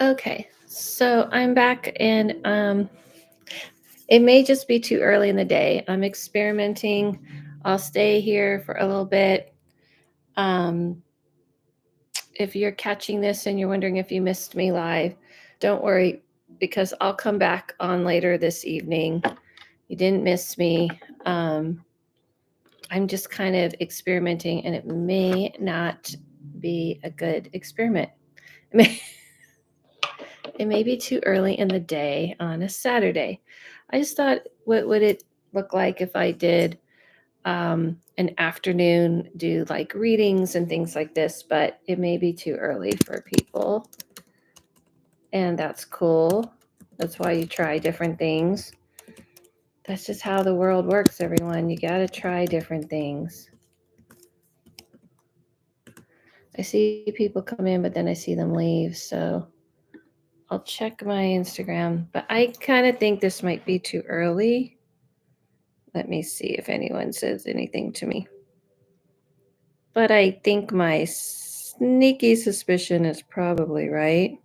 Okay, so I'm back and it may just be too early in the day. I'm experimenting. I'll stay here for a little bit. Um if you're catching this and you're wondering if you missed me live, don't worry because I'll come back on later this evening. You didn't miss me. Um I'm just kind of experimenting and it may not be a good experiment. It may be too early in the day on a Saturday. I just thought, what would it look like if I did an afternoon, do like readings and things like this? But it may be too early for people, and that's cool. That's why you try different things. That's just how the world works, everyone. You got to try different things. I see people come in, but then I see them leave. So I'll check my Instagram, but I kind of think this might be too early. Let me see if anyone says anything to me. But I think my sneaky suspicion is probably right.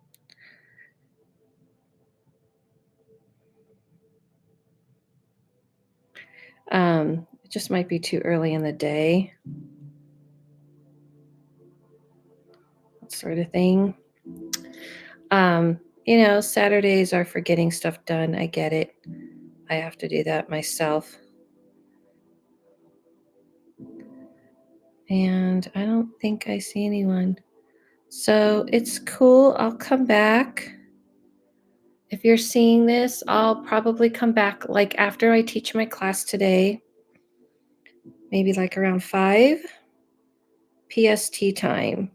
It just might be too early in the day. That sort of thing. Saturdays are for getting stuff done. I get it. I have to do that myself. And I don't think I see anyone. So it's cool. I'll come back. If you're seeing this, I'll probably come back like after I teach my class today, maybe like around 5 PST time.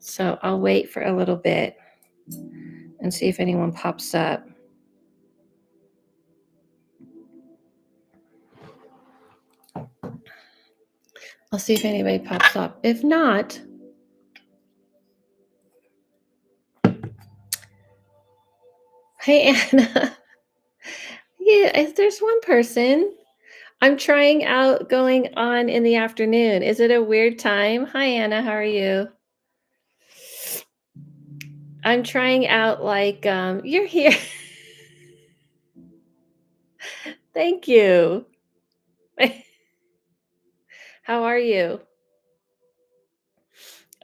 So I'll wait for a little bit and see if anyone pops up. I'll see if anybody pops up. If not, hey, Anna. Yeah, if there's one person. I'm trying out going on in the afternoon. Is it a weird time? Hi, Anna. How are you? I'm trying out you're here. Thank you. How are you?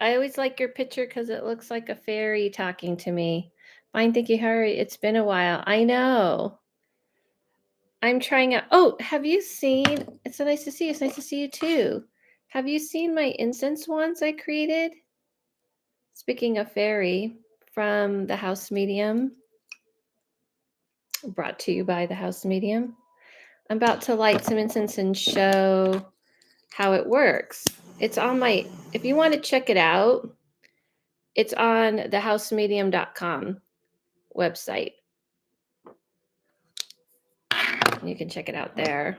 I always like your picture because it looks like a fairy talking to me. Fine, thank you, Harry. It's been a while. I know. I'm trying out. Oh, have you seen? It's so nice to see you. It's nice to see you too. Have you seen my incense wands I created? Speaking of fairy, from the House Medium, brought to you by the House Medium. I'm about to light some incense and show how it works. It's on my, if you want to check it out, it's on the housemedium.com website. You can check it out there.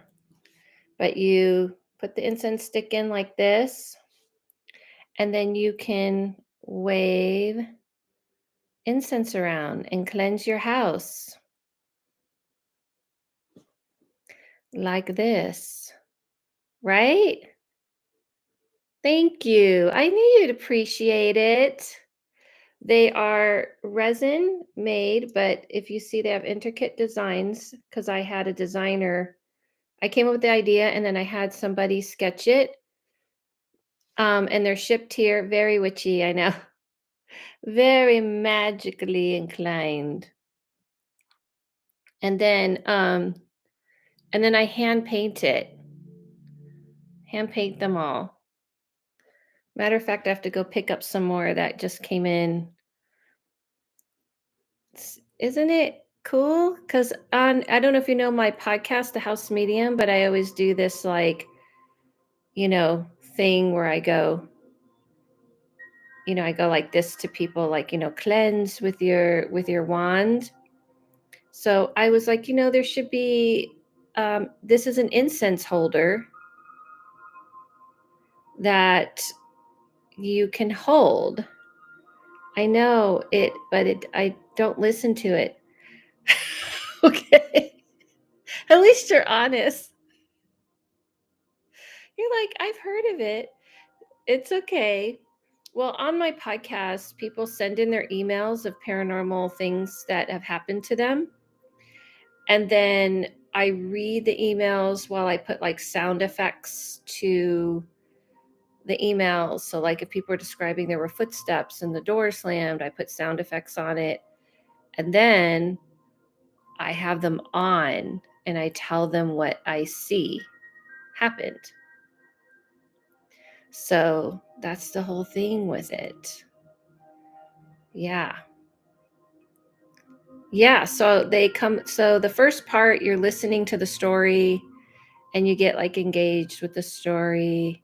But you put the incense stick in like this, and then you can wave incense around and cleanse your house like this, right? Thank you. I knew you'd appreciate it. They are resin made, but if you see, they have intricate designs because I had a designer. I came up with the idea and then I had somebody sketch it. And they're shipped here, very witchy, I know. Very magically inclined. And then I hand paint it. Hand paint them all. Matter of fact, I have to go pick up some more that just came in. Isn't it cool? Because I don't know if you know my podcast, The House Medium, but I always do this thing where I go like this to people, cleanse with your wand. So I was like, there should be, this is an incense holder that you can hold. I know it, but I don't listen to it. Okay. At least you're honest. You're like, I've heard of it. It's okay. Well, on my podcast, people send in their emails of paranormal things that have happened to them. And then I read the emails while I put like sound effects to the emails. So, like if people are describing there were footsteps and the door slammed, I put sound effects on it. And then I have them on and I tell them what I see happened. So that's the whole thing with it. Yeah. Yeah. So the first part, you're listening to the story and you get like engaged with the story.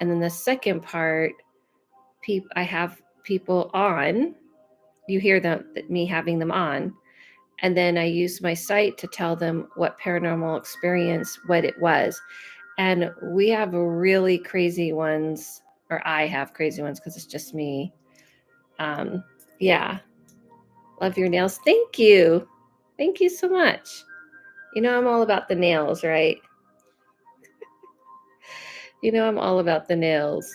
And then the second part, I have people on. You hear me having them on. And then I use my site to tell them what paranormal experience, what it was. And we have really crazy ones, or I have crazy ones because it's just me. Yeah. Love your nails. Thank you. Thank you so much. You know, I'm all about the nails, right? You know, I'm all about the nails.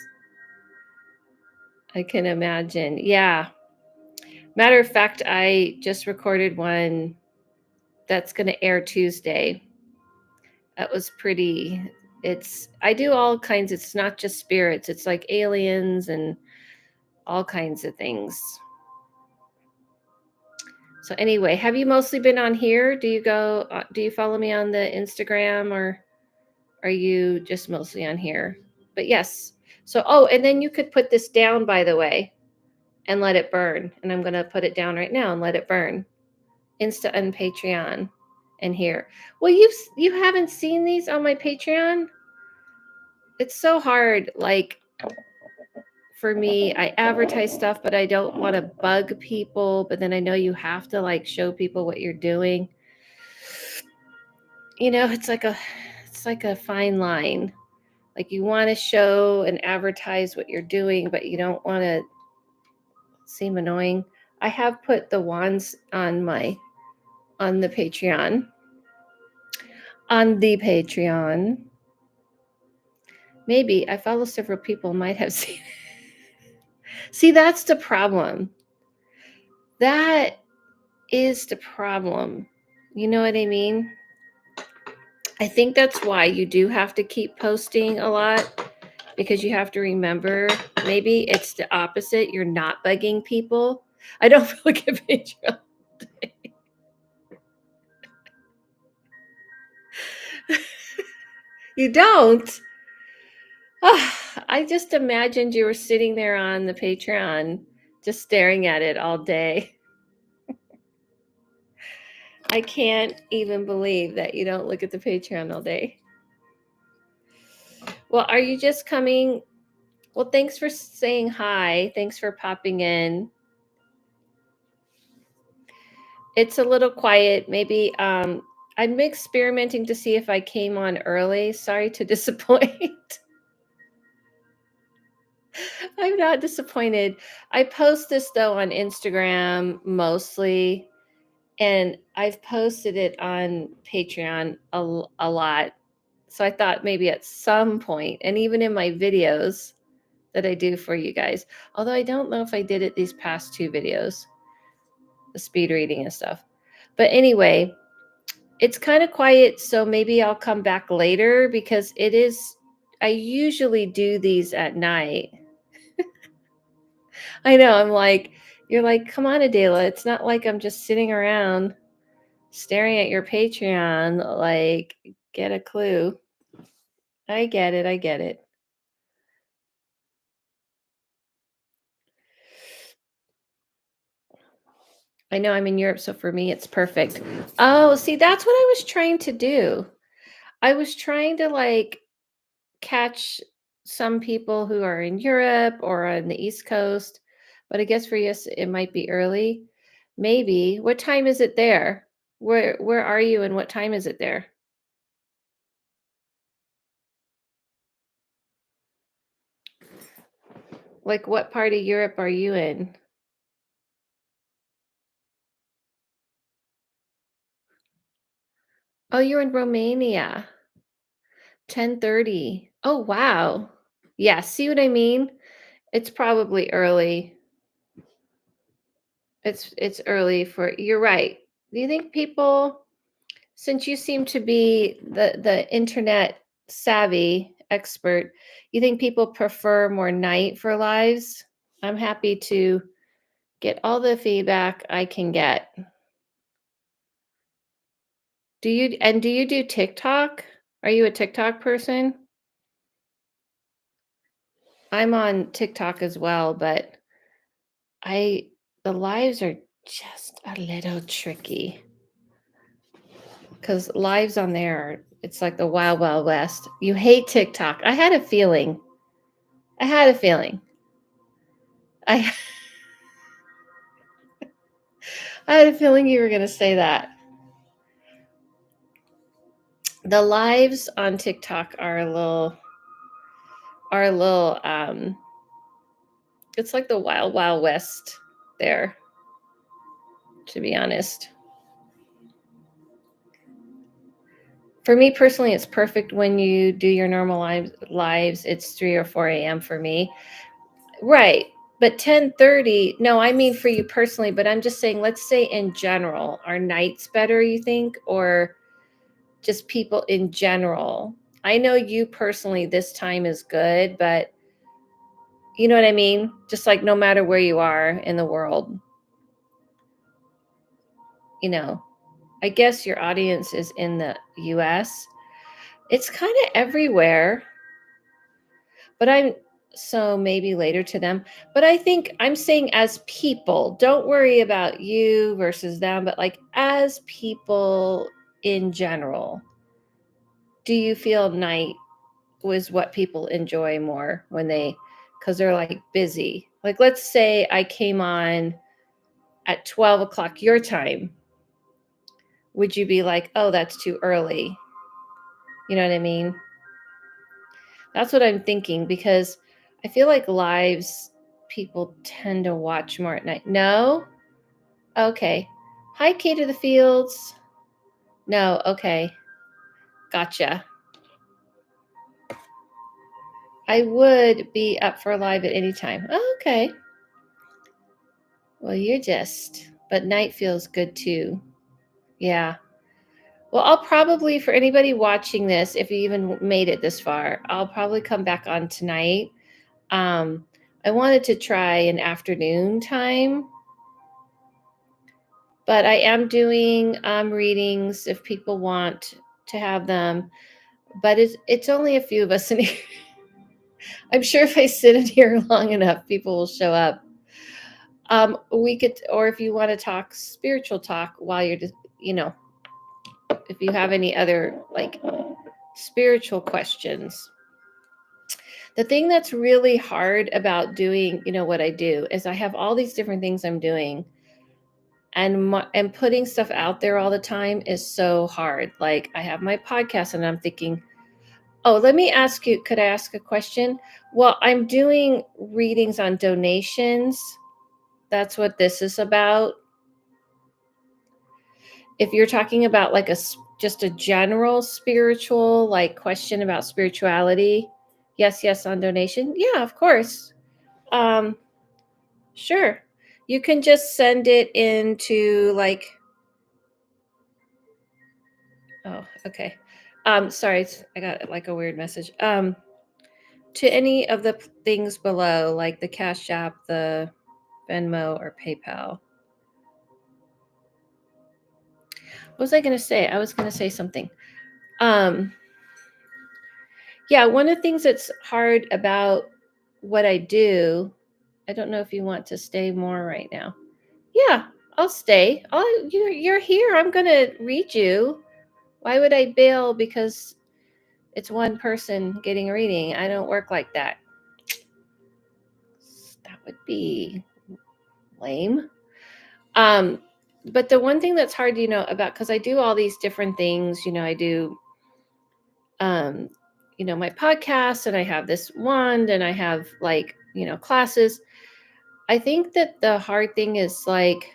I can imagine. Yeah. Matter of fact, I just recorded one that's going to air Tuesday. That was pretty. I do all kinds. It's not just spirits, it's like aliens and all kinds of things. So anyway, have you mostly been on here? Do you follow me on the Instagram, or are you just mostly on here? But yes. So, oh, and then you could put this down, by the way, and let it burn. And I'm going to put it down right now and let it burn. Insta and Patreon and here. Well, you haven't seen these on my Patreon? It's so hard. Like for me, I advertise stuff, but I don't want to bug people. But then I know you have to like show people what you're doing. You know, it's like a fine line. Like you want to show and advertise what you're doing, but you don't want to seem annoying. I have put the wands on the Patreon. On the Patreon. Maybe I follow several people might have seen it. See, that's the problem. That is the problem. You know what I mean? I think that's why you do have to keep posting a lot, because you have to remember, maybe it's the opposite. You're not bugging people. I don't feel like a Patreon. You don't? I just imagined you were sitting there on the Patreon just staring at it all day. I can't even believe that you don't look at the Patreon all day. Well, are you just coming? Well, thanks for saying hi. Thanks for popping in. It's a little quiet. Maybe I'm experimenting to see if I came on early. Sorry to disappoint. I'm not disappointed. I post this though on Instagram mostly, and I've posted it on Patreon a lot. So I thought maybe at some point, and even in my videos that I do for you guys, although I don't know if I did it these past two videos, the speed reading and stuff. But anyway, it's kind of quiet, so maybe I'll come back later because I usually do these at night. I know, you're like, come on, Adela. It's not like I'm just sitting around staring at your Patreon. Like, get a clue. I get it. I get it. I know I'm in Europe, so for me, it's perfect. Oh, see, that's what I was trying to do. I was trying to like catch some people who are in Europe or on the East Coast, but I guess for us it might be early. Maybe. What time is it there? Where are you and what time is it there? Like what part of Europe are you in? Oh, you're in Romania. 10:30. Oh, wow. Yeah, see what I mean? It's probably early. It's early for you're right. Do you think people, since you seem to be the internet savvy expert, you think people prefer more night for lives? I'm happy to get all the feedback I can get. Do you do TikTok? Are you a TikTok person? I'm on TikTok as well, but I the lives are just a little tricky because lives on there it's like the wild wild west. You hate TikTok. I had a feeling. I had a feeling. I I had a feeling you were going to say that. The lives on TikTok are a little it's like the wild wild west there, to be honest. For me personally, it's perfect when you do your normal lives. It's 3 or 4 a.m. for me. Right. But 10:30, no, I mean for you personally, but I'm just saying, let's say in general, are nights better, you think, or just people in general? I know you personally, this time is good, but you know what I mean? Just like no matter where you are in the world, you know, I guess your audience is in the US. It's kind of everywhere, but so maybe later to them. But I think I'm saying as people, don't worry about you versus them, but like as people in general, do you feel night was what people enjoy more when because they're like busy? Like, let's say I came on at 12 o'clock your time. Would you be like, oh, that's too early? You know what I mean? That's what I'm thinking because I feel like lives people tend to watch more at night. No? Okay. Hi, Kate of the Fields. No, okay. Gotcha. I would be up for live at any time. Oh, okay. Well, but night feels good too. Yeah. Well, I'll probably, for anybody watching this, if you even made it this far, I'll probably come back on tonight. Um, I wanted to try an afternoon time, but I am doing readings if people want to have them. But it's only a few of us in here. I'm sure if I sit in here long enough, people will show up. We could, or if you want to talk spiritual talk while you're just, if you have any other like spiritual questions. The thing that's really hard about doing, what I do is I have all these different things I'm doing, and putting stuff out there all the time is so hard. Like I have my podcast and I'm thinking, oh, let me ask you, could I ask a question? Well, I'm doing readings on donations. That's what this is about. If you're talking about like just a general spiritual like question about spirituality, yes, on donation. Yeah, of course. Um, sure. You can just send it into like, oh, okay. Sorry, I got like a weird message. To any of the things below, like the Cash App, the Venmo, or PayPal. What was I going to say? I was going to say something. Yeah, one of the things that's hard about what I do, I don't know if you want to stay more right now. Yeah, I'll stay. You're here. I'm going to read you. Why would I bail because it's one person getting a reading? I don't work like that. That would be lame. But the one thing that's hard, about, because I do all these different things, I do, my podcast, and I have this wand, and I have like, classes. I think that the hard thing is like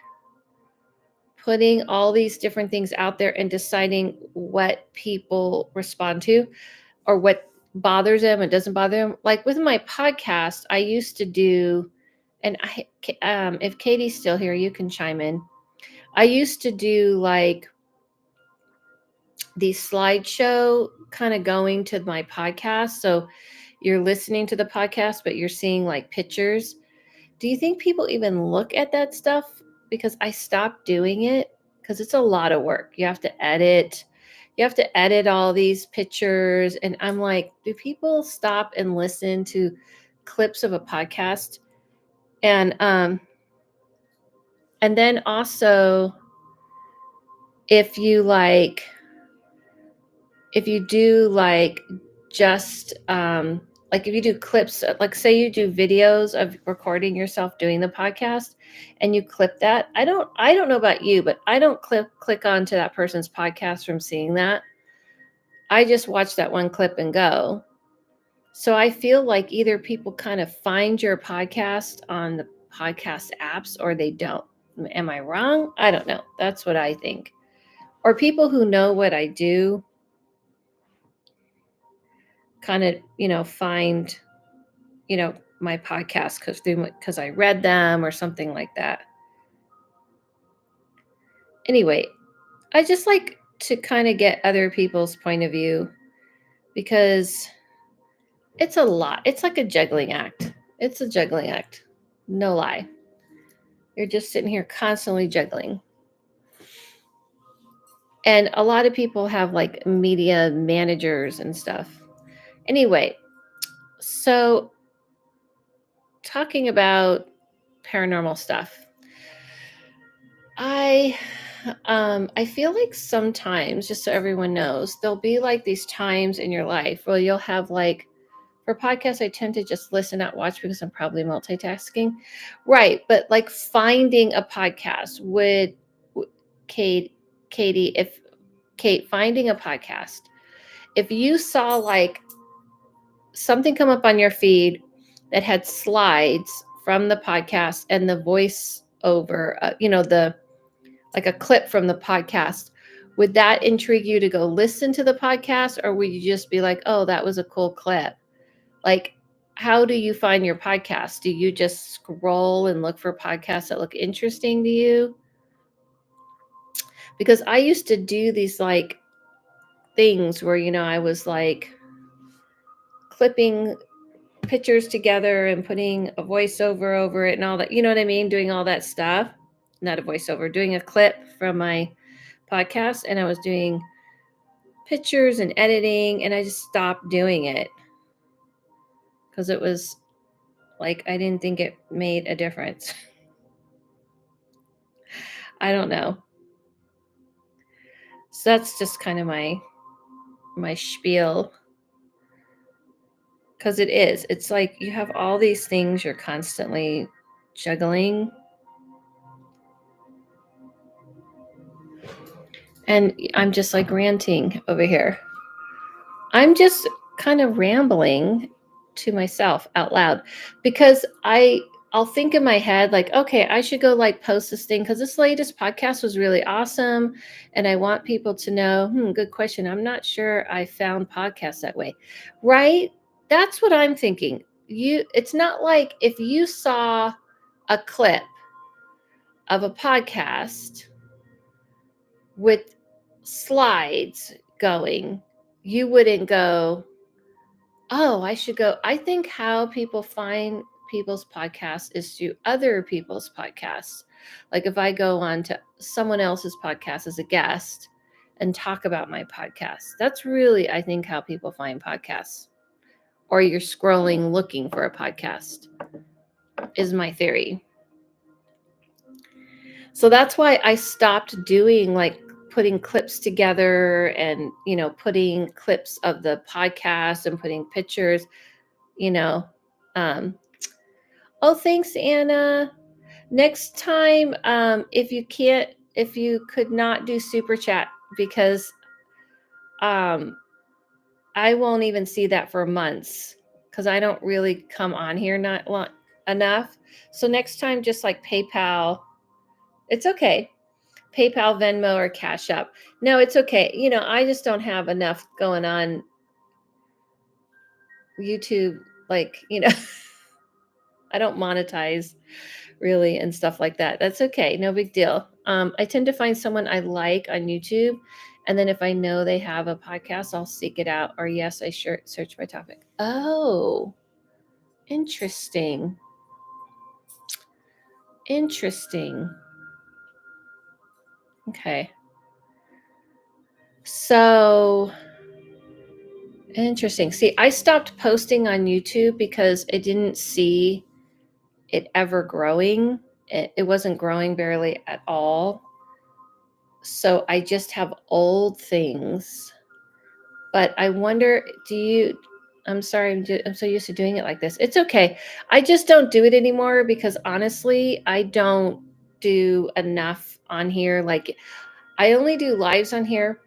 putting all these different things out there and deciding what people respond to or what bothers them and doesn't bother them. Like with my podcast, I used to do, and if Katie's still here, you can chime in. I used to do like the slideshow kind of going to my podcast. So you're listening to the podcast, but you're seeing like pictures. Do you think people even look at that stuff? Because I stopped doing it because it's a lot of work. You have to edit. You have to edit all these pictures. And I'm like, do people stop and listen to clips of a podcast? And then also if you like if you do like just like if you do clips, like say you do videos of recording yourself doing the podcast and you clip that, I don't know about you, but I don't click onto that person's podcast from seeing that. I just watch that one clip and go. So I feel like either people kind of find your podcast on the podcast apps or they don't. Am I wrong? I don't know. That's what I think. Or people who know what I do kind of, find, my podcast because I read them or something like that. Anyway, I just like to kind of get other people's point of view because it's a lot. It's like a juggling act. It's a juggling act. No lie. You're just sitting here constantly juggling. And a lot of people have like media managers and stuff. Anyway, so talking about paranormal stuff. I feel like sometimes, just so everyone knows, there'll be like these times in your life where you'll have like, for podcasts, I tend to just listen, not watch because I'm probably multitasking. Right. But like finding a podcast would Katie, if Kate, finding a podcast, if you saw like something come up on your feed that had slides from the podcast and the voice over, the like a clip from the podcast, would that intrigue you to go listen to the podcast, or would you just be like, oh, that was a cool clip? Like, how do you find your podcast? Do you just scroll and look for podcasts that look interesting to you? Because I used to do these like things where, I was like clipping pictures together and putting a voiceover over it and all that, you know what I mean? Doing all that stuff. Not a voiceover, doing a clip from my podcast, and I was doing pictures and editing, and I just stopped doing it because it was like I didn't think it made a difference. I don't know. So that's just kind of my spiel, because it's like you have all these things you're constantly juggling, and I'm just like ranting over here. I'm just kind of rambling to myself out loud because I'll think in my head like, okay, I should go like post this thing because this latest podcast was really awesome and I want people to know, good question. I'm not sure I found podcasts that way. Right? That's what I'm thinking. It's not like if you saw a clip of a podcast with slides going, you wouldn't go, oh, I should go. I think how people find people's podcasts is through other people's podcasts. Like if I go on to someone else's podcast as a guest and talk about my podcast, that's really, I think, how people find podcasts. Or you're scrolling looking for a podcast, is my theory. So that's why I stopped doing like putting clips together and, putting clips of the podcast and putting pictures, you know. Oh, thanks, Anna. Next time, if you could not do super chat, because I won't even see that for months because I don't really come on here enough. So next time, just like PayPal, it's okay. PayPal, Venmo, or Cash App. No, it's okay. I just don't have enough going on YouTube. I don't monetize really and stuff like that. That's okay. No big deal. I tend to find someone I like on YouTube. And then if I know they have a podcast, I'll seek it out. Or yes, I search by topic. Oh, interesting. Interesting. Okay. So interesting. See, I stopped posting on YouTube because I didn't see it ever growing. It wasn't growing barely at all. So I just have old things. But I wonder, I'm sorry, I'm so used to doing it like this. It's okay. I just don't do it anymore because honestly, I don't do enough on here. Like, I only do lives on here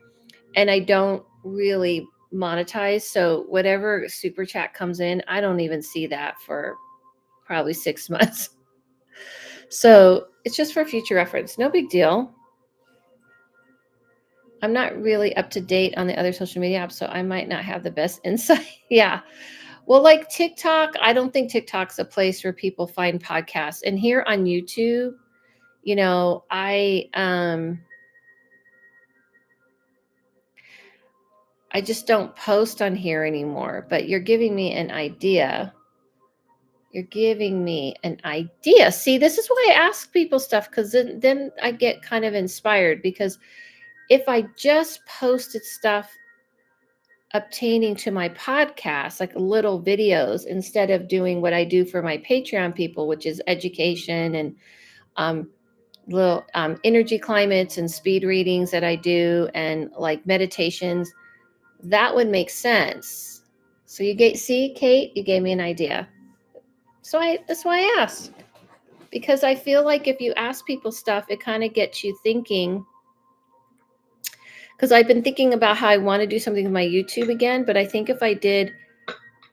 and I don't really monetize. So whatever super chat comes in, I don't even see that for probably 6 months. So it's just for future reference. No big deal. I'm not really up to date on the other social media apps, so I might not have the best insight. Yeah. Well, like TikTok, I don't think TikTok's a place where people find podcasts. And here on YouTube, I just don't post on here anymore. But you're giving me an idea. You're giving me an idea. See, this is why I ask people stuff, because then I get kind of inspired. Because if I just posted stuff obtaining to my podcast, like little videos, instead of doing what I do for my Patreon people, which is education and little energy climates and speed readings that I do, and like meditations, that would make sense. So see, Kate, you gave me an idea. So that's why I asked, because I feel like if you ask people stuff, it kind of gets you thinking. Because I've been thinking about how I want to do something with my YouTube again, but I think if I did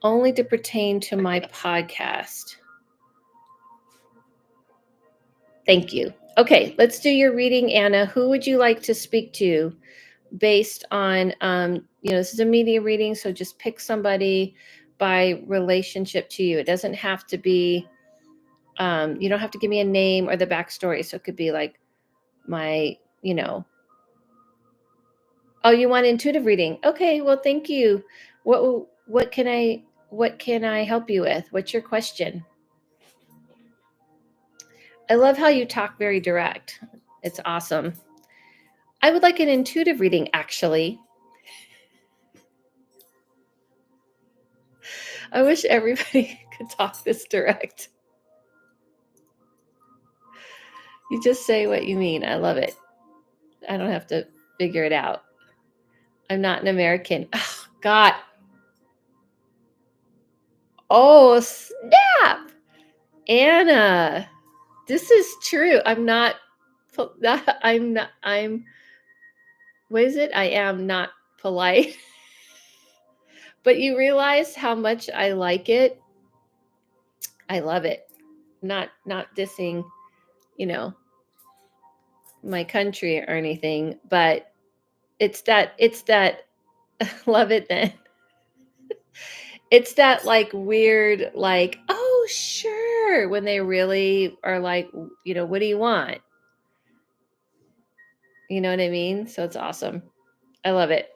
only to pertain to my podcast. Thank you. Okay, let's do your reading, Anna. Who would you like to speak to based on, this is a media reading, so just pick somebody by relationship to you. It doesn't have to be, you don't have to give me a name or the backstory. So it could be like my, oh, you want intuitive reading? Okay, well, thank you. What can I help you with? What's your question? I love how you talk very direct. It's awesome. I would like an intuitive reading, actually. I wish everybody could talk this direct. You just say what you mean. I love it. I don't have to figure it out. I'm not an American. Oh, God. Oh, snap. Anna, this is true. I'm not, what is it? I am not polite. But you realize how much I like it. I love it. Not dissing, my country or anything, but it's that love it then. It's that like weird, like, oh, sure, when they really are like, what do you want? You know what I mean? So it's awesome. I love it.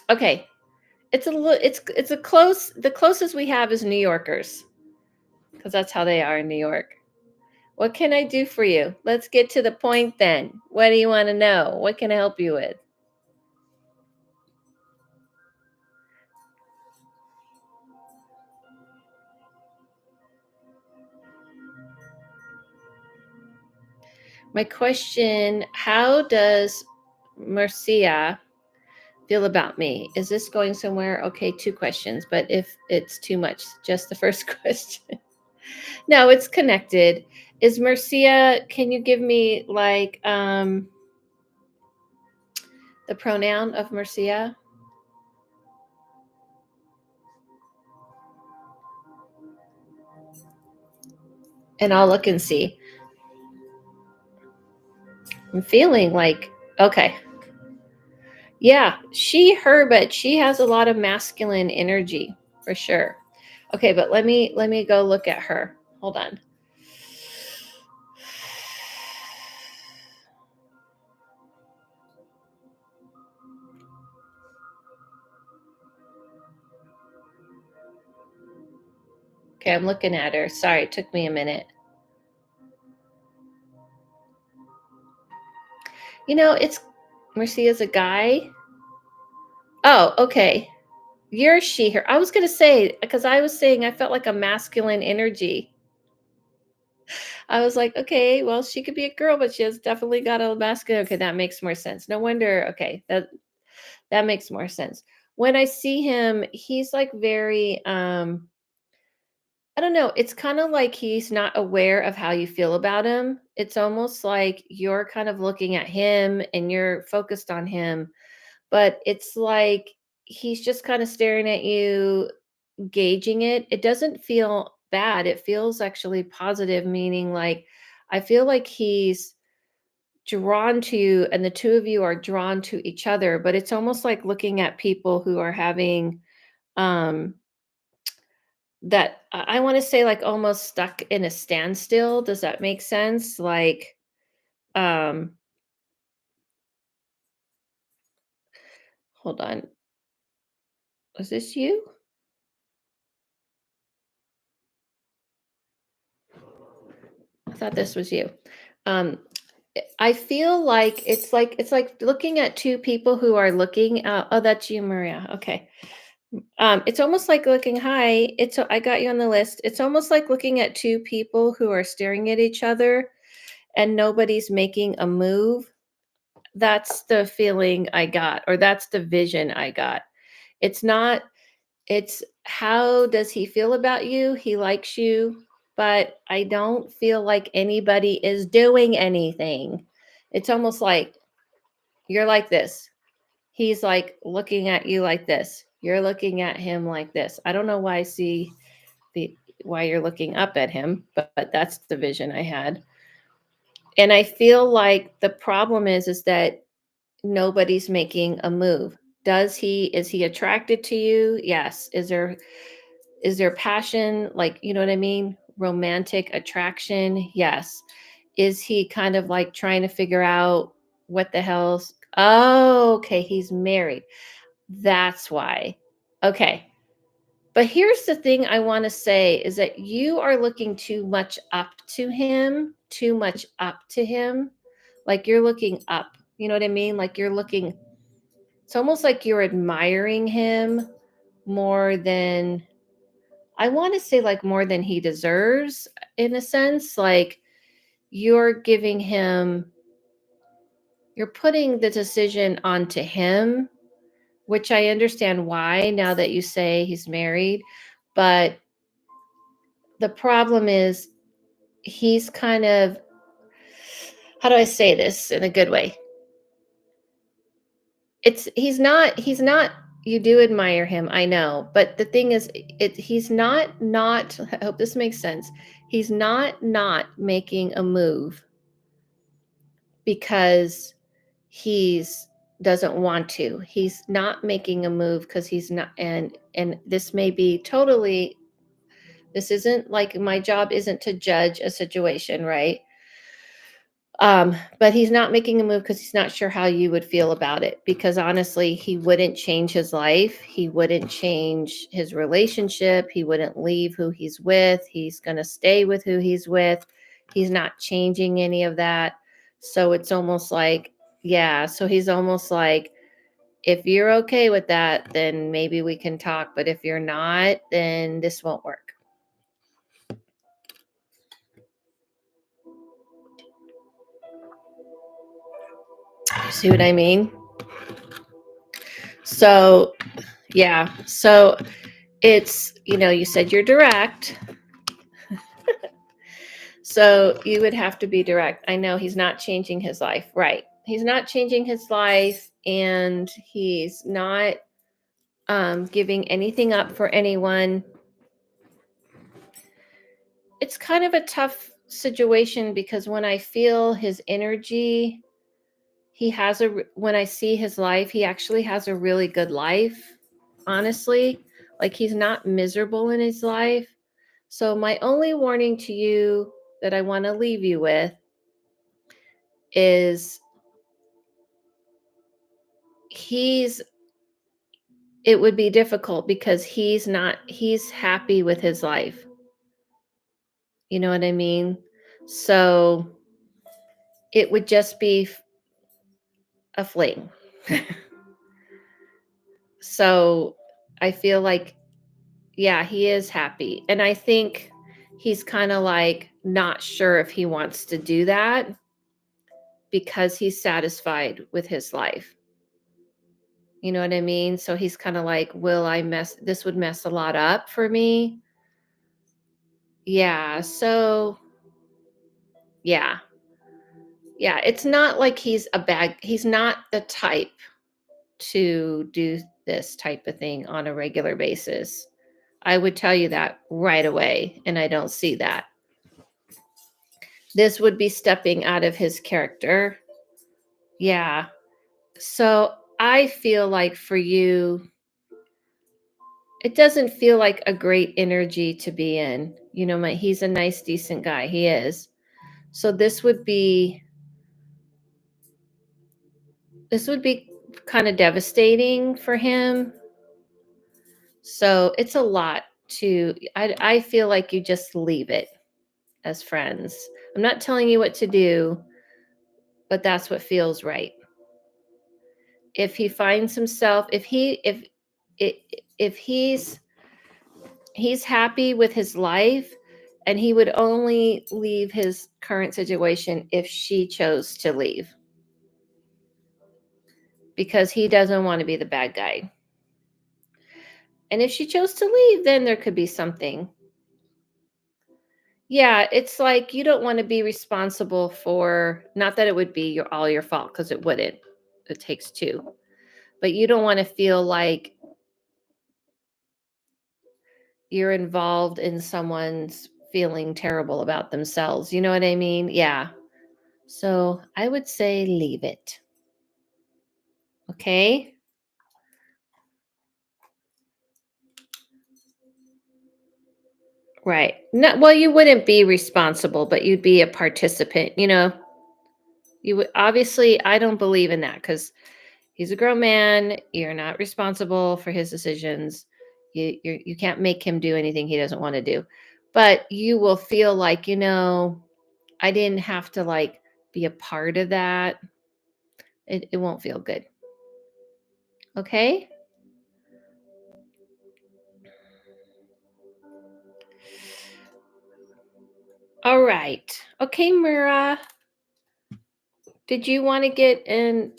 Okay. It's the closest we have is New Yorkers, because that's how they are in New York. What can I do for you? Let's get to the point then. What do you want to know? What can I help you with? My question, how does Marcia feel about me? Is this going somewhere? Okay, 2 questions, but if it's too much, just the first question. No, it's connected. Is Marcia, can you give me like the pronoun of Marcia? And I'll look and see. I'm feeling like, okay. Yeah, her, but she has a lot of masculine energy for sure. Okay, but let me go look at her. Hold on. Okay, I'm looking at her. Sorry, it took me a minute. It's Mercia's a guy. Oh, okay. You're she, her. I was going to say, because I was saying I felt like a masculine energy. I was like, okay, well, she could be a girl, but she has definitely got a masculine. Okay, that makes more sense. No wonder. Okay, that makes more sense. When I see him, he's like very I don't know, it's kind of like he's not aware of how you feel about him. It's almost like you're kind of looking at him and you're focused on him, but it's like he's just kind of staring at you, gauging it. It doesn't feel bad. It feels actually positive, meaning like I feel like he's drawn to you and the two of you are drawn to each other, but it's almost like looking at people who are having um that I want to say like almost stuck in a standstill. Does that make sense? Like um hold on. Was this you? I thought this was you. Um I feel like it's like looking at two people who are looking oh, that's you, Maria. Okay. It's almost like looking, hi, I got you on the list. It's almost like looking at two people who are staring at each other and nobody's making a move. That's the feeling I got, or that's the vision I got. It's not, it's how does he feel about you? He likes you, but I don't feel like anybody is doing anything. It's almost like you're like this. He's like looking at you like this. You're looking at him like this. I don't know why I see the why you're looking up at him, but that's the vision I had. And I feel like the problem is that nobody's making a move. Is he attracted to you? Yes. Is there passion, like, you know what I mean? Romantic attraction? Yes. Is he kind of like trying to figure out what the hell's oh, okay, he's married. That's why. Okay. But here's the thing I want to say is that you are looking too much up to him, too much up to him. Like you're looking up. You know what I mean? Like you're looking, it's almost like you're admiring him more than, I want to say, like more than he deserves, in a sense. Like you're giving him, you're putting the decision onto him, which I understand why now that you say he's married. But the problem is he's kind of, how do I say this in a good way? He's not you do admire him, I know, but the thing is he's not I hope this makes sense. He's not making a move because he's doesn't want to. He's not making a move because he's not, and this may be totally, this isn't like, my job isn't to judge a situation, right? But he's not making a move because he's not sure how you would feel about it. Because honestly, he wouldn't change his life. He wouldn't change his relationship. He wouldn't leave who he's with. He's going to stay with who he's with. He's not changing any of that. So it's almost like, yeah. So he's almost like, if you're okay with that, then maybe we can talk. But if you're not, then this won't work. You see what I mean? So, yeah. So it's, you said you're direct. So you would have to be direct. I know he's not changing his life. Right. He's not changing his life, and he's not giving anything up for anyone. It's kind of a tough situation because when I feel his energy, when I see his life, he actually has a really good life, honestly. Like, he's not miserable in his life. So my only warning to you that I want to leave you with is he's it would be difficult because he's happy with his life. You know what I mean? So it would just be a fling. So I feel like, yeah, he is happy. And I think he's kind of like not sure if he wants to do that because he's satisfied with his life. You know what I mean? So he's kind of like, will I mess this would mess a lot up for me? Yeah. So, yeah. Yeah, it's not like he's not the type to do this type of thing on a regular basis. I would tell you that right away, and I don't see that. This would be stepping out of his character. Yeah. So I feel like for you, it doesn't feel like a great energy to be in. You know, he's a nice, decent guy. He is. So this would be kind of devastating for him. So it's a lot I feel like you just leave it as friends. I'm not telling you what to do, but that's what feels right. If he finds himself, I- if he's happy with his life, and he would only leave his current situation if she chose to leave, because he doesn't want to be the bad guy. And if she chose to leave, then there could be something. Yeah, it's like you don't want to be responsible for, not that it would be all your fault, because it wouldn't. It takes two. But you don't want to feel like you're involved in someone's feeling terrible about themselves. You know what I mean? Yeah. So I would say leave it. Okay. Right. No, well, you wouldn't be responsible, but you'd be a participant. You would obviously, I don't believe in that, because he's a grown man. You're not responsible for his decisions. You can't make him do anything he doesn't want to do. But you will feel like, I didn't have to like be a part of that. It won't feel good. Okay? All right. Okay, Mira. Did you want to get an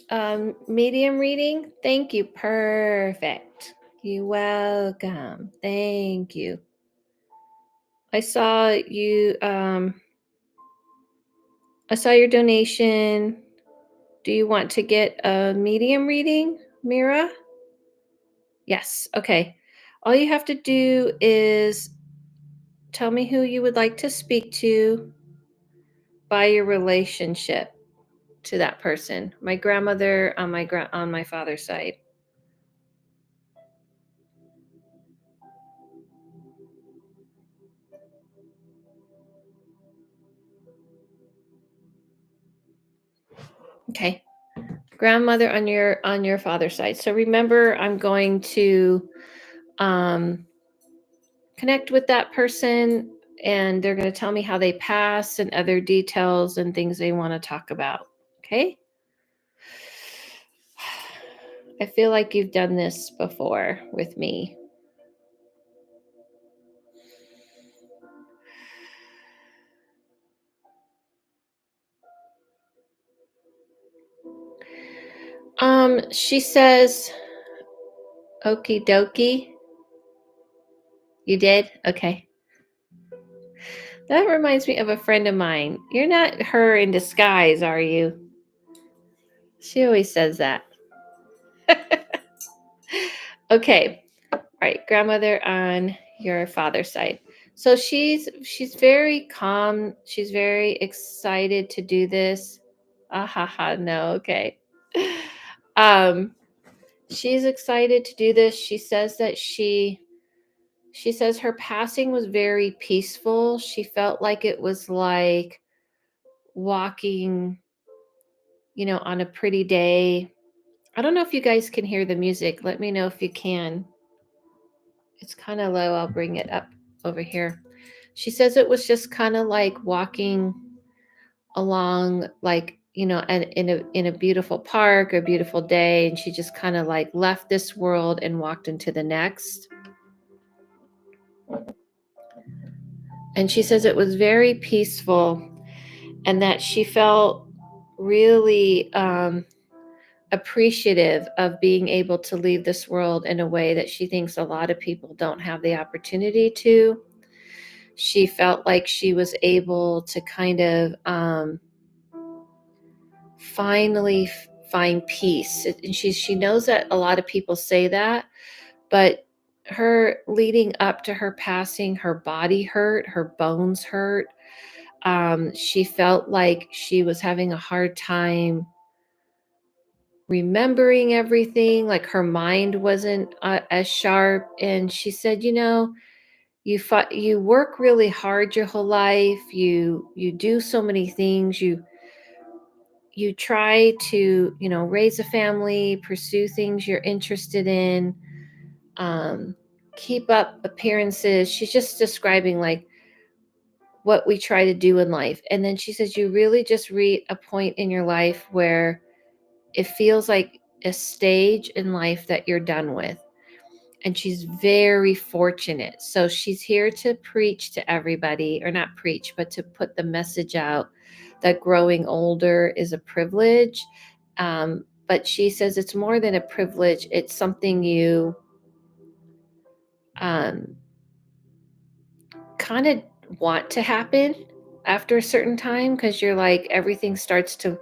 medium reading? Thank you. Perfect. You're welcome. Thank you. I saw you. I saw your donation. Do you want to get a medium reading, Mira? Yes. Okay. All you have to do is tell me who you would like to speak to by your relationship to that person. My grandmother on my father's side. Okay. Grandmother on your father's side. So remember, I'm going to um connect with that person, and they're going to tell me how they passed and other details and things they want to talk about. Okay? I feel like you've done this before with me. She says, okie dokie. You did? Okay. That reminds me of a friend of mine. You're not her in disguise, are you? She always says that. Okay. All right. Grandmother on your father's side. So she's very calm. She's very excited to do this. Ah ha ha. No. Okay. um, she's excited to do this. She says that she says her passing was very peaceful. She felt like it was like walking, on a pretty day. I don't know if you guys can hear the music. Let me know if you can. It's kind of low. I'll bring it up over here. She says it was just kind of like walking along, like, in a beautiful park or beautiful day, and she just kind of like left this world and walked into the next. And she says it was very peaceful, and that she felt really appreciative of being able to leave this world in a way that she thinks a lot of people don't have the opportunity to. She felt like she was able to kind of finally find peace. And she knows that a lot of people say that, but her leading up to her passing, her body hurt, her bones hurt. She felt like she was having a hard time remembering everything, like her mind wasn't as sharp. And she said, you work really hard your whole life. You do so many things. You try to, raise a family, pursue things you're interested in, um, keep up appearances. She's just describing like what we try to do in life. And then she says, you really just reach a point in your life where it feels like a stage in life that you're done with. And she's very fortunate. So she's here to preach to everybody, or not preach, but to put the message out that growing older is a privilege. But she says it's more than a privilege, it's something you um, kind of want to happen after a certain time, because you're like, everything starts to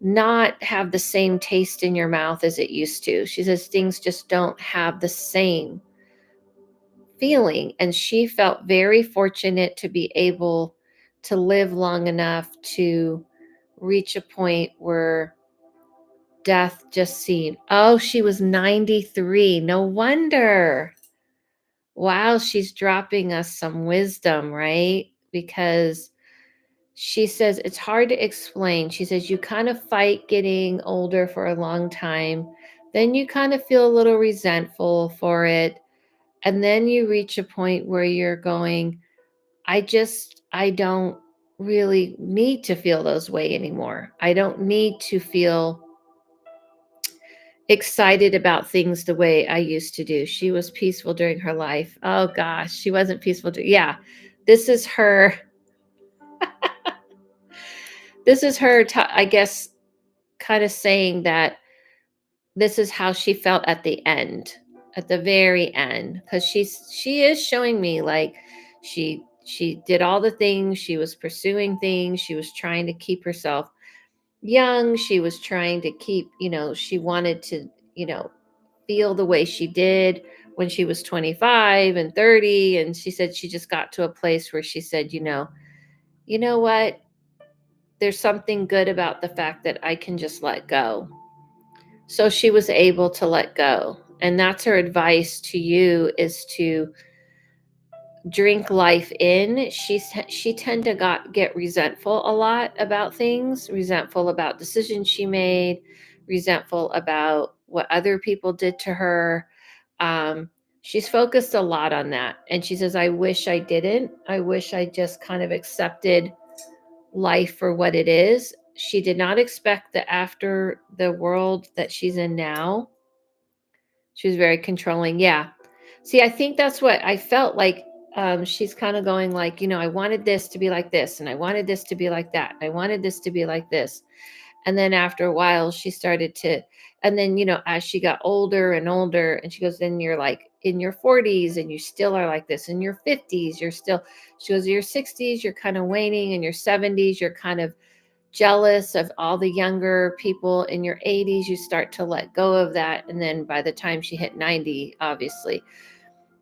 not have the same taste in your mouth as it used to. She says things just don't have the same feeling. And she felt very fortunate to be able to live long enough to reach a point where death just seemed, oh, she was 93. No wonder. Wow, she's dropping us some wisdom, right? Because she says it's hard to explain. She says you kind of fight getting older for a long time. Then you kind of feel a little resentful for it. And then you reach a point where you're going, I don't really need to feel those way anymore. I don't need to feel excited about things the way I used to do. She was peaceful during her life. Oh gosh, she wasn't peaceful. Yeah. This is her. This is her, I guess, kind of saying that this is how she felt at the end, at the very end, because she is showing me like she did all the things, she was pursuing things, she was trying to keep herself young, she was trying to keep, she wanted to, feel the way she did when she was 25 and 30. And she said she just got to a place where she said, you know what, there's something good about the fact that I can just let go. So she was able to let go. And that's her advice to you, is to drink life in. She tend to get resentful a lot about things, resentful about decisions she made, resentful about what other people did to her. She's focused a lot on that. And she says, I wish I didn't. I wish I just kind of accepted life for what it is. She did not expect that after the world that she's in now, she was very controlling. Yeah. See, I think that's what I felt like. She's kind of going like, I wanted this to be like this, and I wanted this to be like that. I wanted this to be like this. And then after a while, she started to, and then, as she got older and older, and she goes, then you're like in your 40s and you still are like this. In your 50s, you're still, she goes, your 60s, you're kind of waning. In your 70s, you're kind of jealous of all the younger people. In your 80s, you start to let go of that. And then by the time she hit 90, obviously,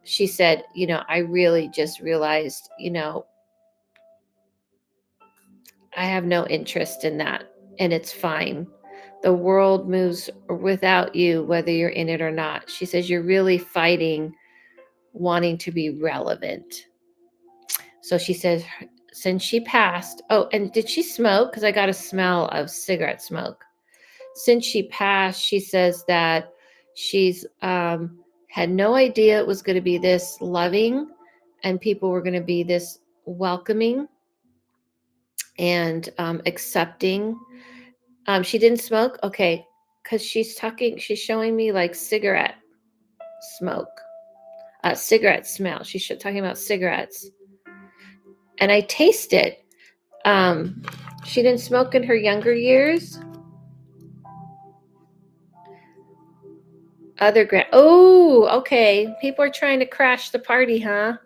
she said, I really just realized, I have no interest in that, and it's fine. the world moves without you, whether you're in it or not. She says you're really fighting, wanting to be relevant. So she says, since she passed, oh, and did she smoke? Because I got a smell of cigarette smoke. Since she passed, she says that she's had no idea it was going to be this loving and people were going to be this welcoming and accepting. She didn't smoke? Okay. Because she's showing me like cigarette smoke, cigarette smell. She's talking about cigarettes. And I taste it. She didn't smoke in her younger years. Oh, okay. People are trying to crash the party, huh?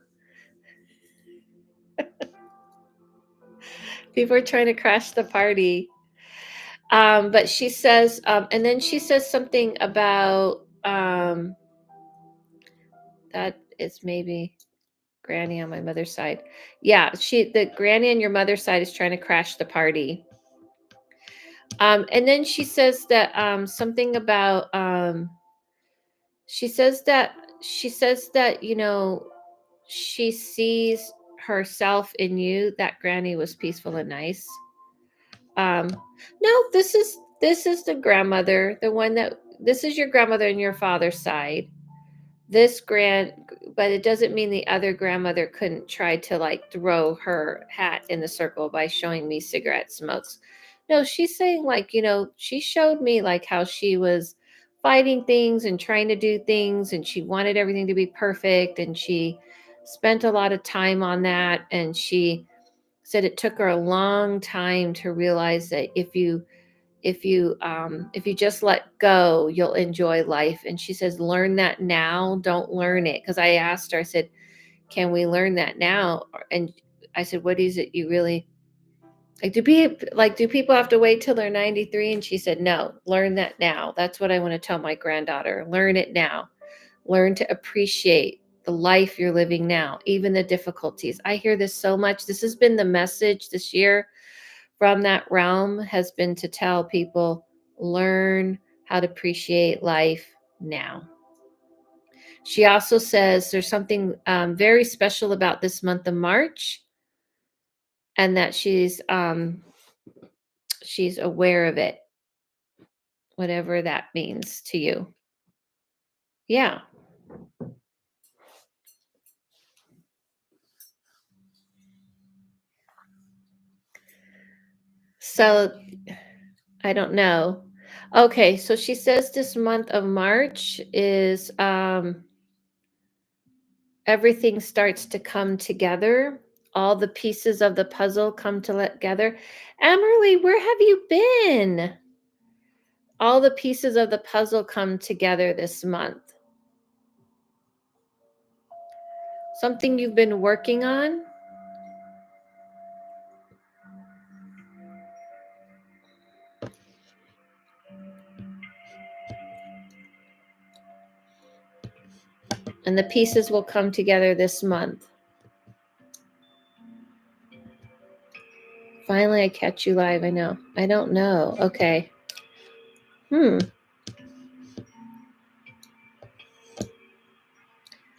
People are trying to crash the party. But she says, and then she says something about that is maybe Granny on my mother's side. Yeah, the Granny on your mother's side is trying to crash the party. And then she says that something about she says that she sees herself in you. That Granny was peaceful and nice. No, this is the grandmother, the one that this is your grandmother on your father's side. But it doesn't mean the other grandmother couldn't try to like throw her hat in the circle by showing me cigarette smokes. No, she's saying like, she showed me like how she was fighting things and trying to do things and she wanted everything to be perfect and she spent a lot of time on that, and she said it took her a long time to realize that if you just let go, you'll enjoy life. And she says, learn that now, don't learn it. Because I asked her, I said, can we learn that now? And I said, what is it you really like? Do people have to wait till they're 93? And she said, no, learn that now. That's what I want to tell my granddaughter. Learn it now. Learn to appreciate the life you're living now, even the difficulties. I hear this so much. This has been the message this year from that realm, has been to tell people, learn how to appreciate life now. She also says there's something very special about this month of March, and that she's aware of it, whatever that means to you. Yeah. So I don't know. Okay, so she says this month of March is everything starts to come together. All the pieces of the puzzle come together. Emily, where have you been? All the pieces of the puzzle come together this month. Something you've been working on? And the pieces will come together this month. Finally, I catch you live. I know. I don't know. Okay.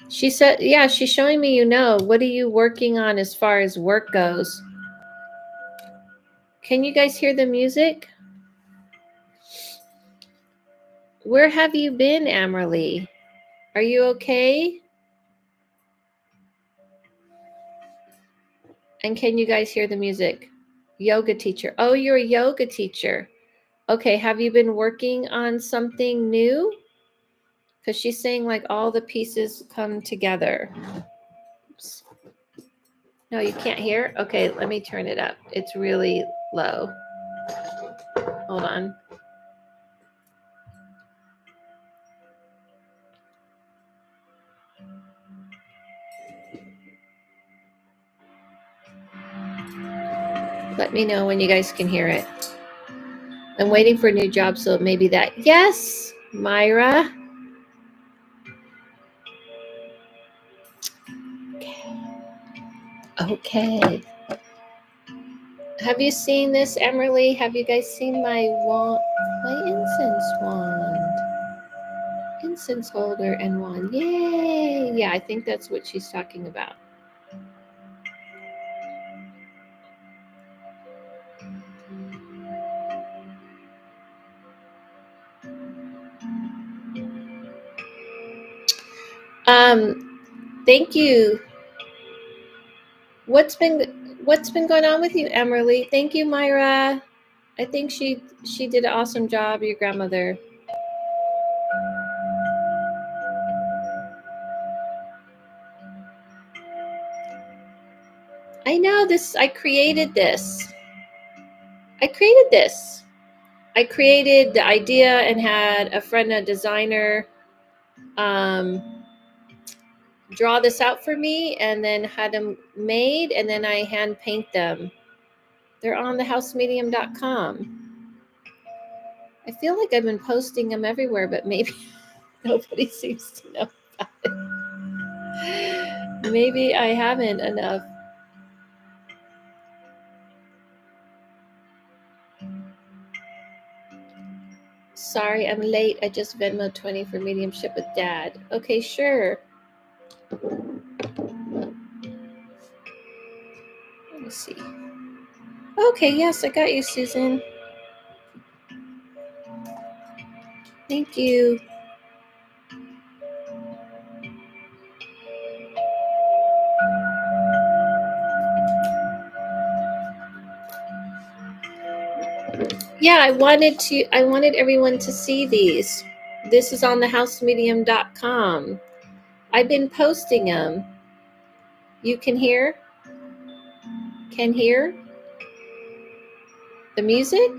She said, yeah, she's showing me, what are you working on as far as work goes? Can you guys hear the music? Where have you been, Amerly? Are you okay? And can you guys hear the music? Yoga teacher. Oh, you're a yoga teacher. Okay, have you been working on something new? Because she's saying like all the pieces come together. Oops. No, you can't hear? Okay, let me turn it up. It's really low. Hold on. Let me know when you guys can hear it. I'm waiting for a new job, so maybe that. Yes, Myra. Okay. Have you seen this, Emily? Have you guys seen my wall? Why incense wand. Incense holder and wand. Yay! Yeah, I think that's what she's talking about. Thank you. What's been going on with you, Emerly? Thank you, Myra. I think she did an awesome job, your grandmother. I know this. I created this. I created the idea and had a friend, a designer, draw this out for me, and then had them made, and then I hand paint them. They're on thehousemedium.com. I feel like I've been posting them everywhere, but maybe nobody seems to know about it. Maybe I haven't enough. Sorry, I'm late. I just Venmo 20 for mediumship with Dad. Okay, sure. Let me see. Okay, yes, I got you, Susan. Thank you. Yeah, I wanted everyone to see these. This is on thehousemedium.com. I've been posting them. You can hear the music?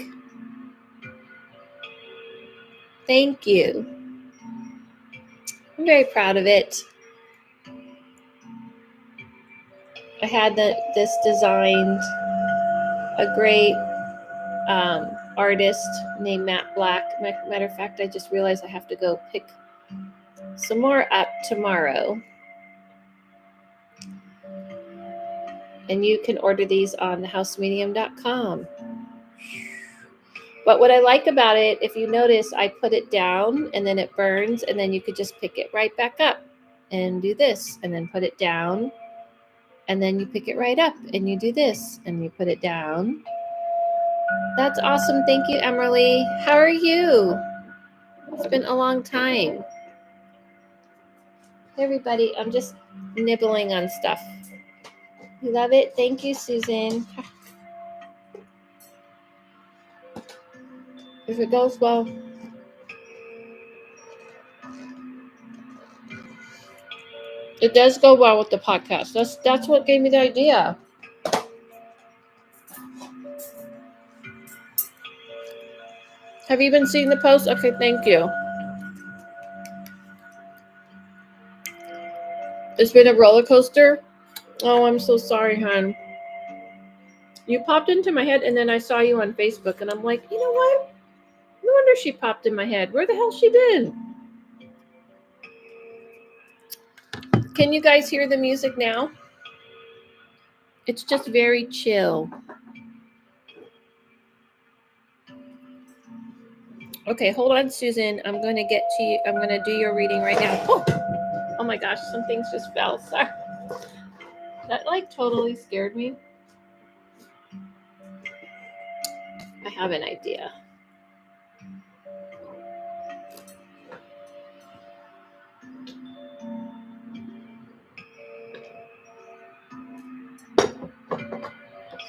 Thank you. I'm very proud of it. I had this designed, a great artist named Matt Black. Matter of fact, I just realized I have to go pick some more up tomorrow. And you can order these on thehousemedium.com. But what I like about it, if you notice, I put it down and then it burns, and then you could just pick it right back up and do this, and then put it down, and then you pick it right up and you do this and you put it down. That's awesome. Thank you, Emerly. How are you? It's been a long time. Hey, everybody, I'm just nibbling on stuff. You love it? Thank you, Susan. If it goes well. It does go well with the podcast. That's what gave me the idea. Have you been seeing the post? Okay, thank you. It's been a roller coaster. Oh, I'm so sorry, hon. You popped into my head, and then I saw you on Facebook, and I'm like, you know what? No wonder she popped in my head. Where the hell's she been? Can you guys hear the music now? It's just very chill. Okay, hold on, Susan. I'm going to get to you. I'm going to do your reading right now. Oh my gosh, some things just fell. Sorry. That like totally scared me. I have an idea.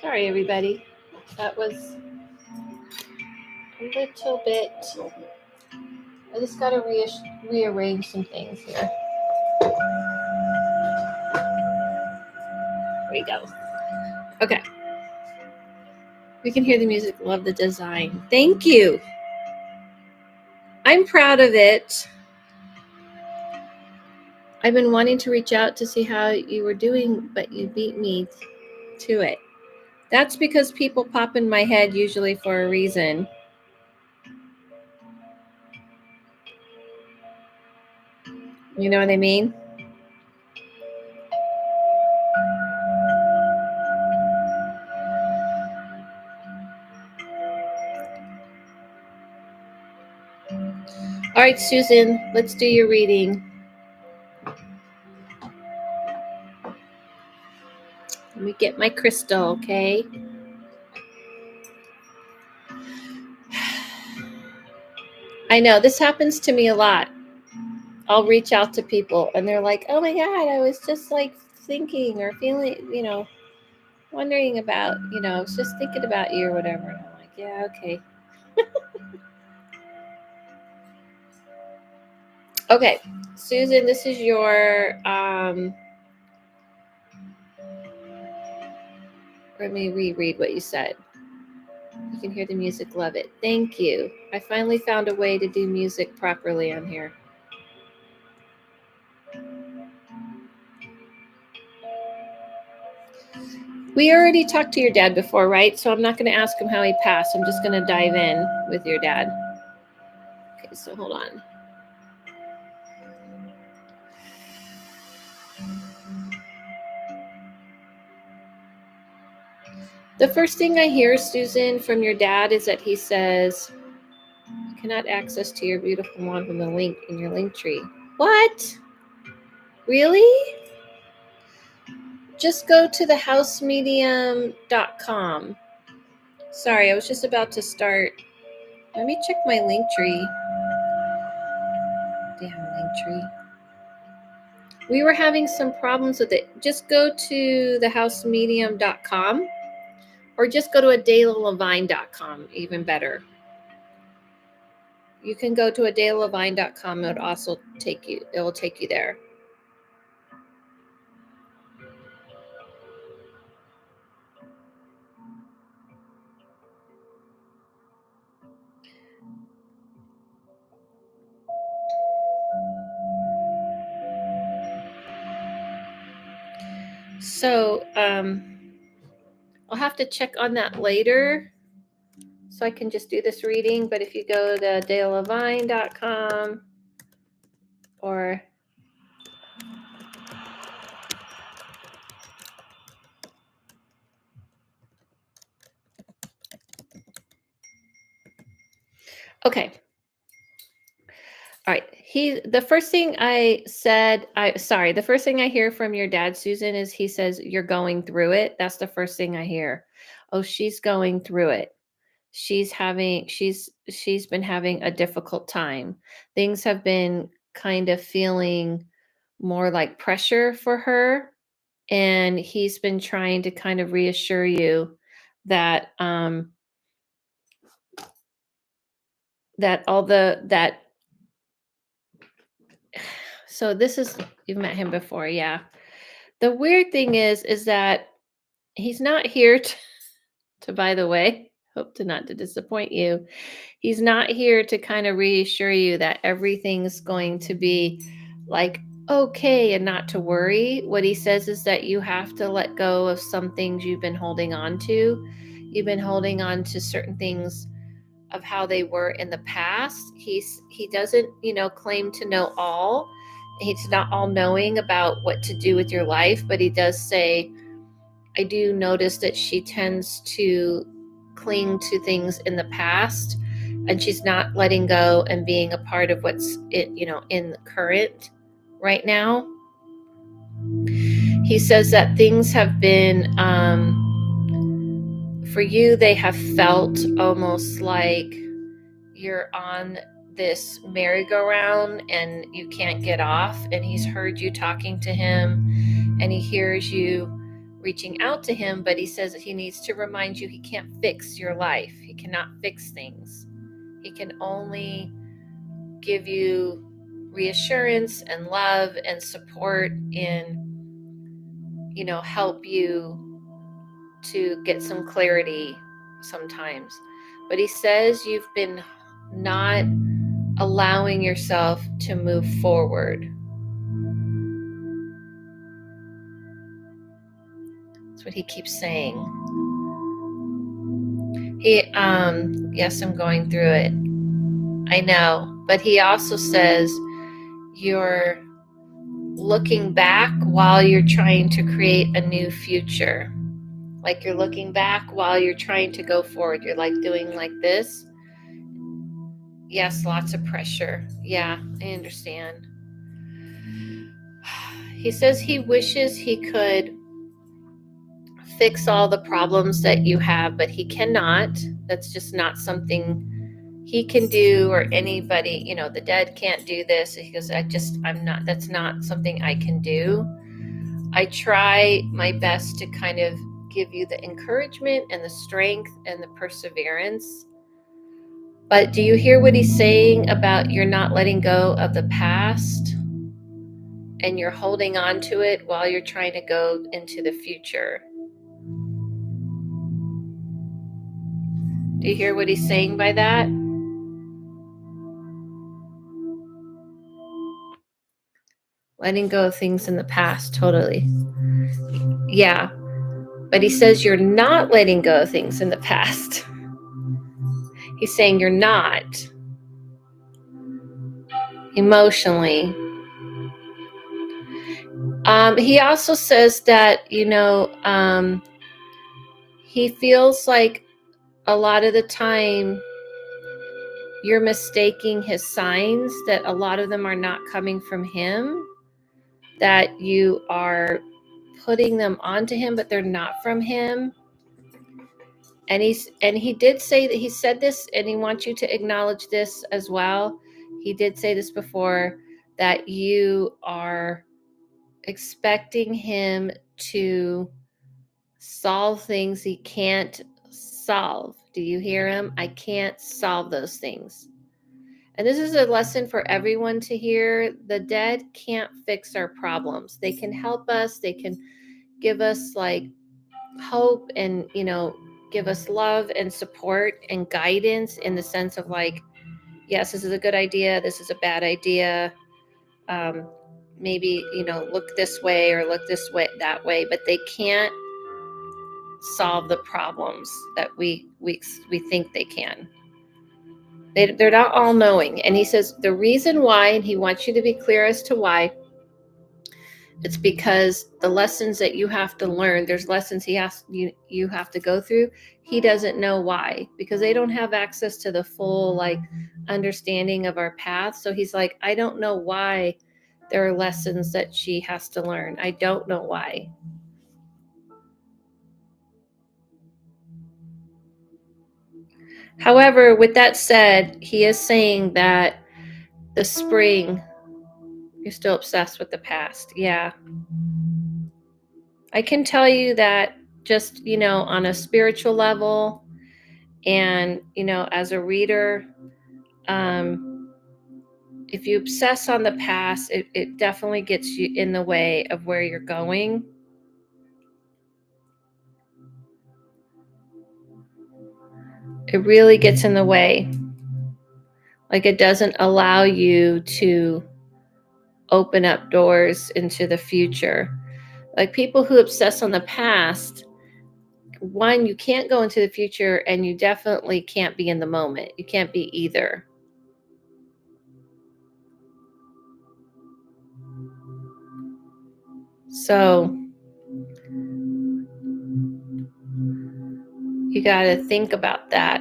Sorry, everybody. That was a little bit. I just got to rearrange some things here. There we go. Okay. We can hear the music. Love the design. Thank you. I'm proud of it. I've been wanting to reach out to see how you were doing, but you beat me to it. That's because people pop in my head usually for a reason. You know what I mean? All right, Susan, let's do your reading. Let me get my crystal, okay? I know this happens to me a lot. I'll reach out to people and they're like, oh my God, I was just like thinking or feeling, wondering about, I was just thinking about you or whatever. And I'm like, yeah, okay. Okay, Susan, this is your, let me reread what you said. You can hear the music, love it. Thank you. I finally found a way to do music properly on here. We already talked to your dad before, right? So I'm not going to ask him how he passed. I'm just going to dive in with your dad. Okay, so hold on. The first thing I hear, Susan, from your dad is that he says, you cannot access to your beautiful wand from the link in your link tree. What? Really? Just go to thehousemedium.com. Sorry, I was just about to start. Let me check my link tree. Damn link tree. We were having some problems with it. Just go to thehousemedium.com or just go to AdelaLavine.com, even better. You can go to AdelaLavine.com. It will take you there. So I'll have to check on that later so I can just do this reading. But if you go to AdelaLavine.com or okay. All right. The first thing I hear from your dad, Susan, is he says, you're going through it. That's the first thing I hear. Oh, she's going through it. She's been having a difficult time. Things have been kind of feeling more like pressure for her. And he's been trying to kind of reassure you that, so this is, you've met him before. Yeah. The weird thing is that he's not here to, by the way, hope to not to disappoint you. He's not here to kind of reassure you that everything's going to be like okay and not to worry. What he says is that you have to let go of some things you've been holding on to. You've been holding on to certain things of how they were in the past. He doesn't, claim to know all. He's not all knowing about what to do with your life, but he does say, I do notice that she tends to cling to things in the past and she's not letting go and being a part of what's in the current right now. He says that things have been for you, they have felt almost like you're on this merry-go-round and you can't get off, and he's heard you talking to him and he hears you reaching out to him, but he says that he needs to remind you he can't fix your life. He cannot fix things. He can only give you reassurance and love and support and help you to get some clarity sometimes. But he says you've been not allowing yourself to move forward. That's what he keeps saying. Yes, I'm going through it. I know. But he also says you're looking back while you're trying to create a new future. Like you're looking back while you're trying to go forward. You're like doing like this. Yes, lots of pressure. Yeah, I understand. He says he wishes he could fix all the problems that you have, but he cannot. That's just not something he can do, or anybody, the dead can't do this. He goes, that's not something I can do. I try my best to kind of give you the encouragement and the strength and the perseverance. But do you hear what he's saying about you're not letting go of the past and you're holding on to it while you're trying to go into the future? Do you hear what he's saying by that? Letting go of things in the past, totally. Yeah. But he says you're not letting go of things in the past. He's saying you're not emotionally. He also says that, he feels like a lot of the time you're mistaking his signs, that a lot of them are not coming from him, that you are putting them onto him, but they're not from him. And he did say that he said this, and he wants you to acknowledge this as well. He did say this before, that you are expecting him to solve things he can't solve. Do you hear him? I can't solve those things. And this is a lesson for everyone to hear. The dead can't fix our problems. They can help us. They can give us like hope and, give us love and support and guidance, in the sense of like, yes, this is a good idea. This is a bad idea. Maybe, look this way or look this way, that way, but they can't solve the problems that we think they can. They're not all knowing. And he says the reason why, and he wants you to be clear as to why, it's because the lessons that you have to learn, there's lessons you have to go through. He doesn't know why, because they don't have access to the full like understanding of our path. So he's like, I don't know why there are lessons that she has to learn. I don't know why. However, with that said, he is saying that the spring, you're still obsessed with the past. Yeah. I can tell you that just, on a spiritual level and, as a reader, if you obsess on the past, it definitely gets you in the way of where you're going. It really gets in the way. Like, it doesn't allow you to open up doors into the future. Like, people who obsess on the past, one, you can't go into the future, and you definitely can't be in the moment. You can't be either. So you got to think about that.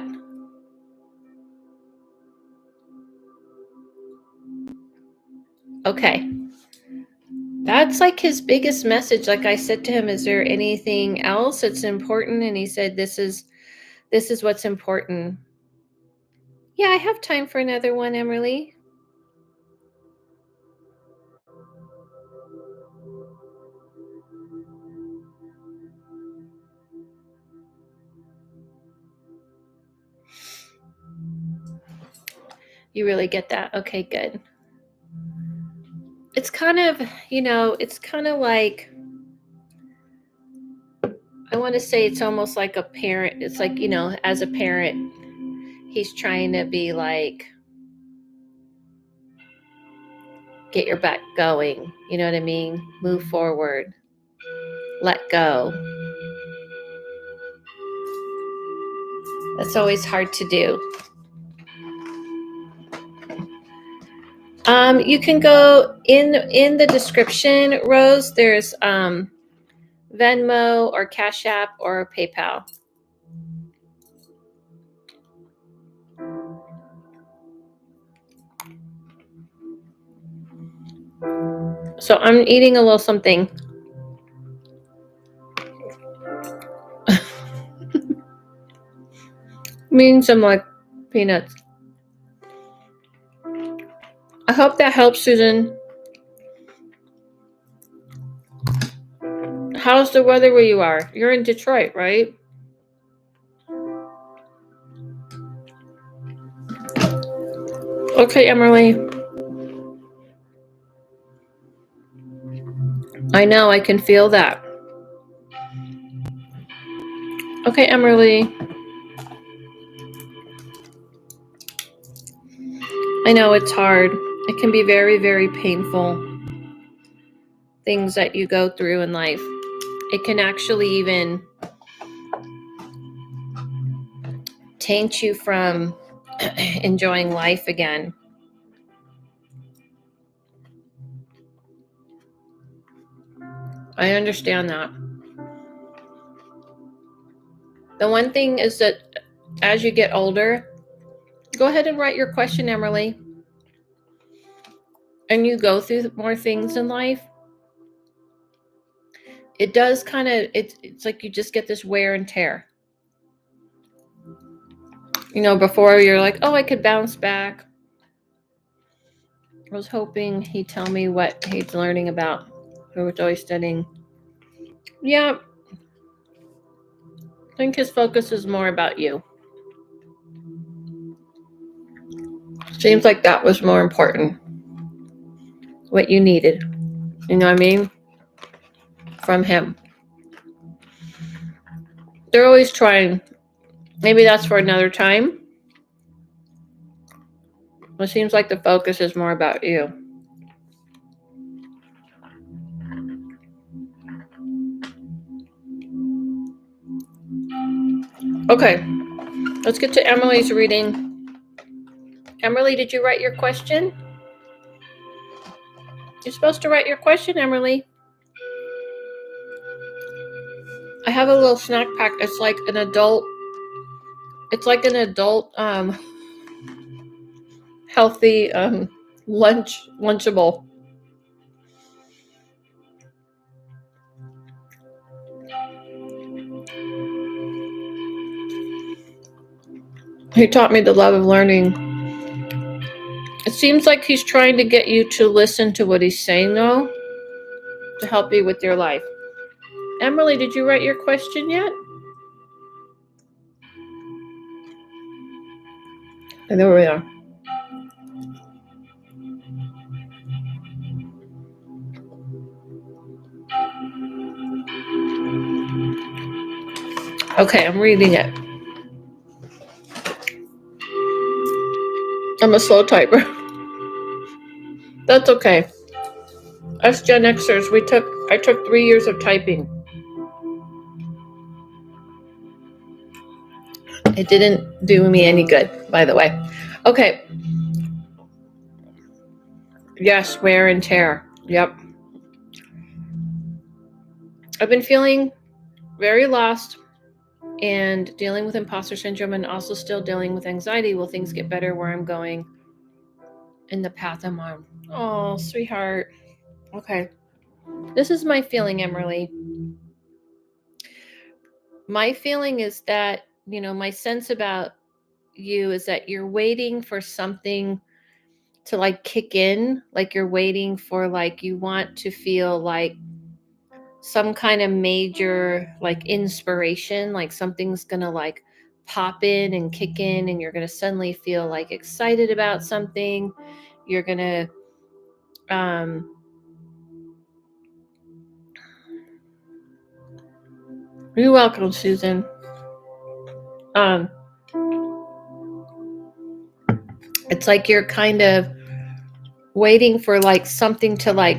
Okay. That's like his biggest message. Like I said to him, is there anything else that's important? And he said, this is what's important. Yeah, I have time for another one, Emily. You really get that? Okay, good. It's kind of, like, I want to say it's almost like a parent. It's like, as a parent, he's trying to be like, get your butt going. You know what I mean? Move forward. Let go. That's always hard to do. You can go in the description, Rose. There's Venmo or Cash App or PayPal. So I'm eating a little something. I'm eating some like peanuts. I hope that helps, Susan. How's the weather where you are? You're in Detroit, right? Okay, Emily. I know, I can feel that. Okay, Emily. I know it's hard. It can be very, very painful. Things that you go through in life. It can actually even taint you from enjoying life again. I understand that. The one thing is that as you get older, go ahead and write your question, Emily. And you go through more things in life. It does kind of, it's like you just get this wear and tear. You know, before you're like, oh, I could bounce back. I was hoping he'd tell me what he's learning about. Who was always studying. Yeah, I think his focus is more about you. Seems like that was more important. What you needed. You know what I mean? From him. They're always trying. Maybe that's for another time. It seems like the focus is more about you. Okay, let's get to Emily's reading. Emily, did you write your question? You're supposed to write your question, Emily. I have a little snack pack. It's like an adult. It's like an adult healthy lunchable. He taught me the love of learning. It seems like he's trying to get you to listen to what he's saying, though, to help you with your life. Emily, did you write your question yet? And there we are. Okay, I'm reading it. I'm a slow typer. That's okay. Us Gen Xers, I took 3 years of typing. It didn't do me any good, by the way. Okay. Yes, wear and tear. Yep. I've been feeling very lost and dealing with imposter syndrome and also still dealing with anxiety. Will things get better where I'm going in the path I'm on? Oh, sweetheart. Okay. This is my feeling, Emily. My feeling is that, my sense about you is that you're waiting for something to like kick in, like you're waiting for like you want to feel like some kind of major like inspiration, like something's gonna like pop in and kick in and you're gonna suddenly feel like excited about something. You're gonna you're welcome, Susan. It's like you're kind of waiting for like something to like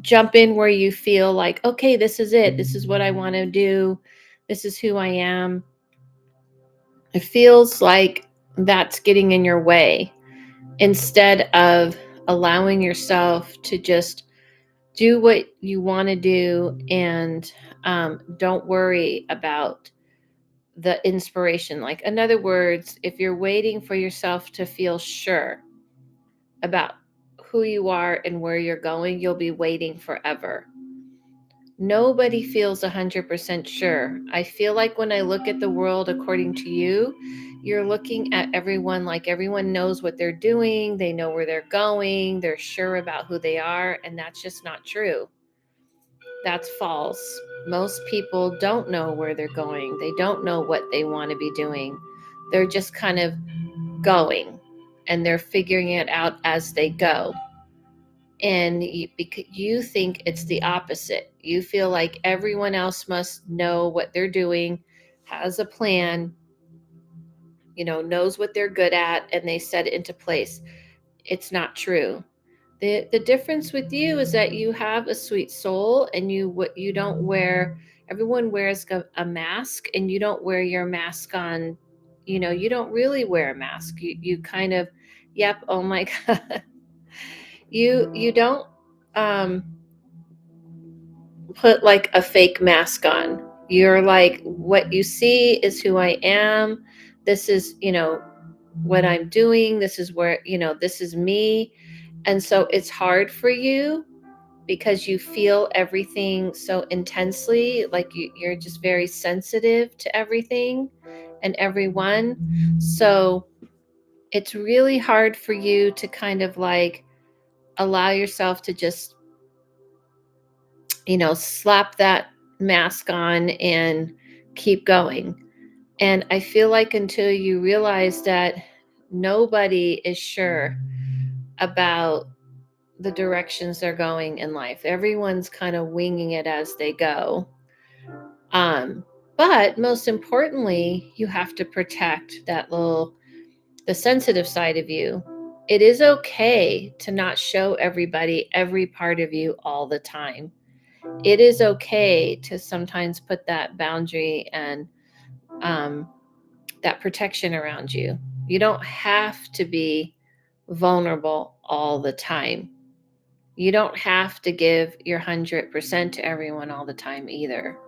jump in where you feel like, okay, this is it. This is what I want to do. This is who I am. It feels like that's getting in your way instead of allowing yourself to just do what you want to do and don't worry about the inspiration. Like, in other words, if you're waiting for yourself to feel sure about who you are and where you're going, you'll be waiting forever. Nobody feels 100% sure. I feel like when I look at the world according to you, you're looking at everyone like everyone knows what they're doing, they know where they're going, they're sure about who they are, and that's just not true. That's false. Most people don't know where they're going, they don't know what they want to be doing. They're just kind of going and they're figuring it out as they go. And you think it's the opposite. You feel like everyone else must know what they're doing, has a plan, knows what they're good at, and they set it into place. It's not true. The difference with you is that you have a sweet soul, and you don't wear. Everyone wears a mask, and you don't wear your mask on. You don't really wear a mask. You kind of, yep. Oh my God. You don't put like a fake mask on. You're like, what you see is who I am. This is, what I'm doing. This is where, this is me. And so it's hard for you because you feel everything so intensely, like you're just very sensitive to everything and everyone. So it's really hard for you to kind of like allow yourself to just slap that mask on and keep going. And I feel like until you realize that nobody is sure about the directions they're going in life, everyone's kind of winging it as they go. But most importantly, you have to protect the sensitive side of you. It is okay to not show everybody every part of you all the time. It is okay to sometimes put that boundary and that protection around you. You don't have to be vulnerable all the time. You don't have to give your 100% to everyone all the time either.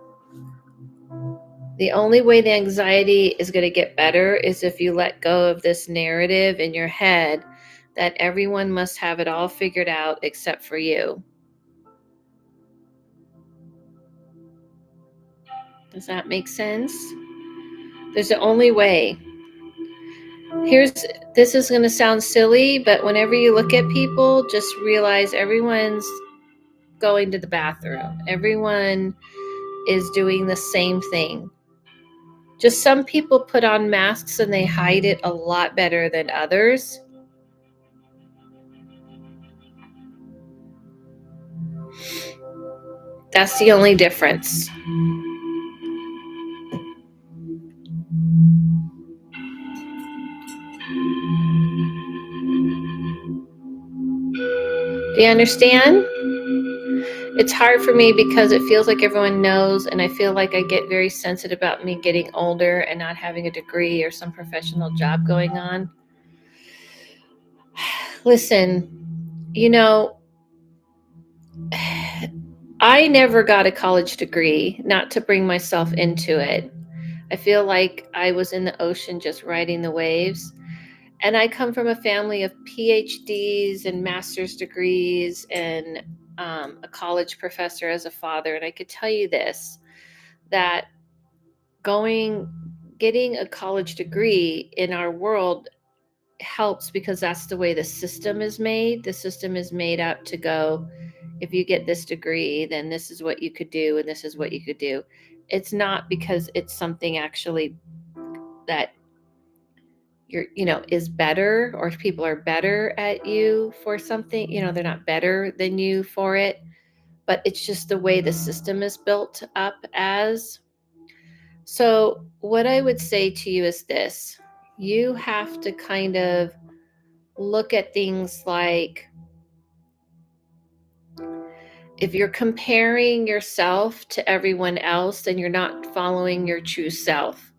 The only way the anxiety is going to get better is if you let go of this narrative in your head that everyone must have it all figured out except for you. Does that make sense? There's the only way. This is going to sound silly, but whenever you look at people, just realize everyone's going to the bathroom. Everyone is doing the same thing. Just some people put on masks and they hide it a lot better than others. That's the only difference. Do you understand? It's hard for me because it feels like everyone knows, and I feel like I get very sensitive about me getting older and not having a degree or some professional job going on. Listen, I never got a college degree, not to bring myself into it. I feel like I was in the ocean just riding the waves. And I come from a family of PhDs and master's degrees and a college professor as a father. And I could tell you this, that getting a college degree in our world helps because that's the way the system is made. The system is made up to go, if you get this degree, then this is what you could do and this is what you could do. It's not because it's something actually that is better, or people are better at you for something, they're not better than you for it, but it's just the way the system is built up as. So what I would say to you is this: you have to kind of look at things like, if you're comparing yourself to everyone else, then you're not following your true self.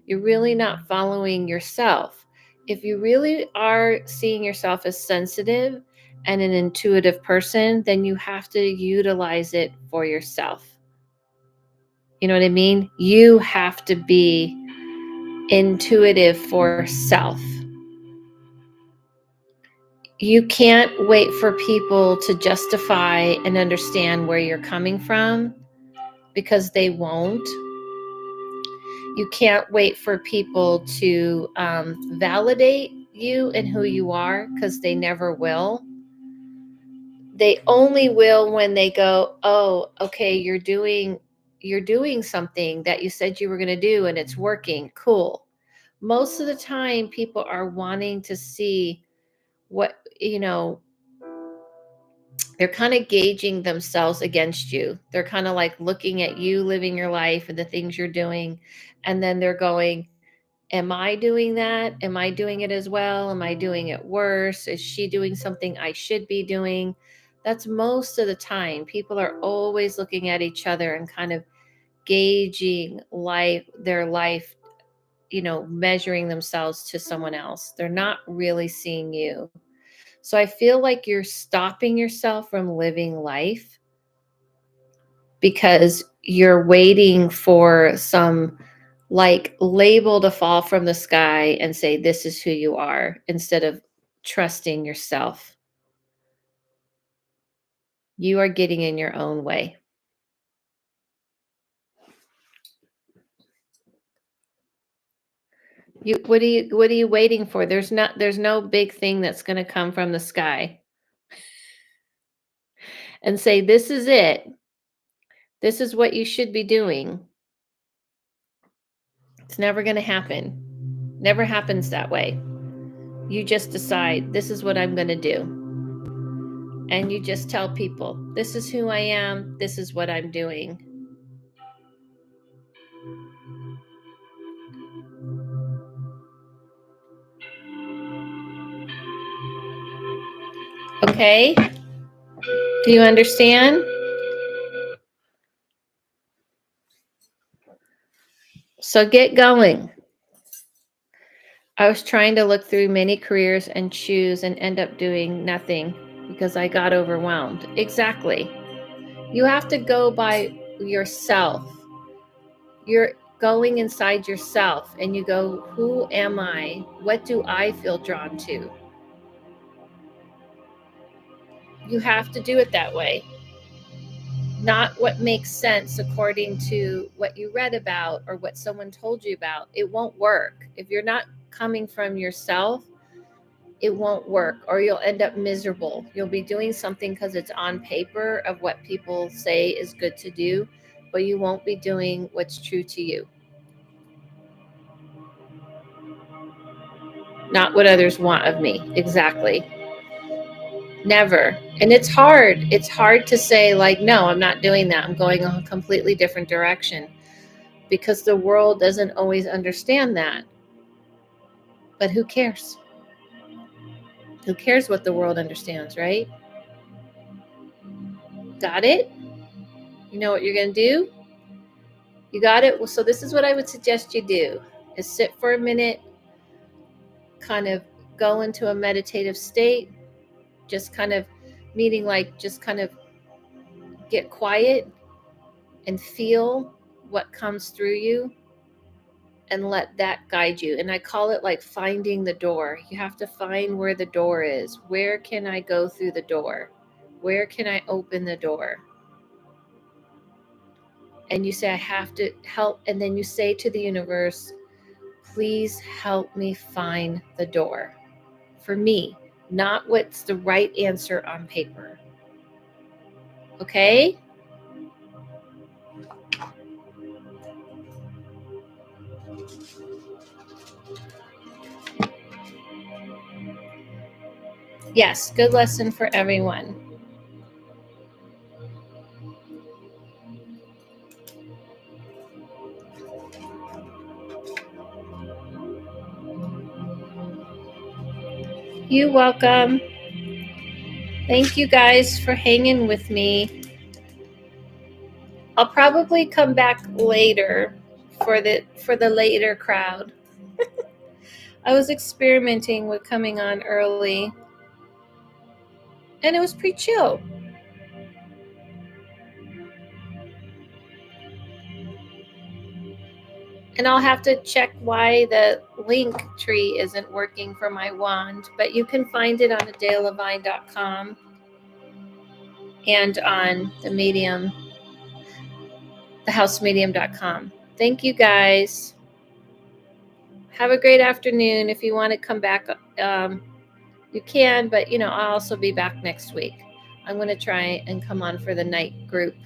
You're really not following yourself. If you really are seeing yourself as sensitive and an intuitive person, then you have to utilize it for yourself. You know what I mean? You have to be intuitive for self. You can't wait for people to justify and understand where you're coming from, because they won't. You can't wait for people to validate you and who you are, because they never will. They only will when they go, oh, okay, you're doing something that you said you were going to do and it's working. Cool. Most of the time people are wanting to see what, they're kind of gauging themselves against you. They're kind of like looking at you living your life and the things you're doing, and then they're going, am I doing that? Am I doing it as well? Am I doing it worse? Is she doing something I should be doing? That's most of the time. People are always looking at each other and kind of gauging their life, measuring themselves to someone else. They're not really seeing you. So I feel like you're stopping yourself from living life because you're waiting for some like label to fall from the sky and say, this is who you are, instead of trusting yourself. You are getting in your own way. What are you waiting for? There's no big thing that's going to come from the sky and say, this is it. This is what you should be doing. It's never going to happen. Never happens that way. You just decide, this is what I'm going to do. And you just tell people, this is who I am. This is what I'm doing. Okay? Do you understand? So get going. I was trying to look through many careers and choose and end up doing nothing because I got overwhelmed. Exactly. You have to go by yourself. You're going inside yourself and you go, who am I? What do I feel drawn to? You have to do it that way. Not what makes sense according to what you read about or what someone told you about. It won't work. If you're not coming from yourself, it won't work, or you'll end up miserable. You'll be doing something because it's on paper of what people say is good to do, but you won't be doing what's true to you. Not what others want of me. Exactly. Never. And it's hard. It's hard to say, like, no, I'm not doing that. I'm going a completely different direction, because the world doesn't always understand that. But who cares? Who cares what the world understands, right? Got it? You know what you're going to do? You got it? Well, so this is what I would suggest you do, is sit for a minute, kind of go into a meditative state, just kind of meaning like just kind of get quiet and feel what comes through you and let that guide you. And I call it like finding the door. You have to find where the door is. Where can I go through the door? Where can I open the door? And you say, I have to help. And then you say to the universe, please help me find the door for me, not what's the right answer on paper. Okay? Yes, good lesson for everyone. You're welcome. Thank you guys for hanging with me. I'll probably come back later for the later crowd. I was experimenting with coming on early, and it was pretty chill. And I'll have to check why the link tree isn't working for my wand, but you can find it on AdelaLavine.com and on the medium, thehousemedium.com. Thank you guys. Have a great afternoon. If you want to come back, you can, but I'll also be back next week. I'm going to try and come on for the night group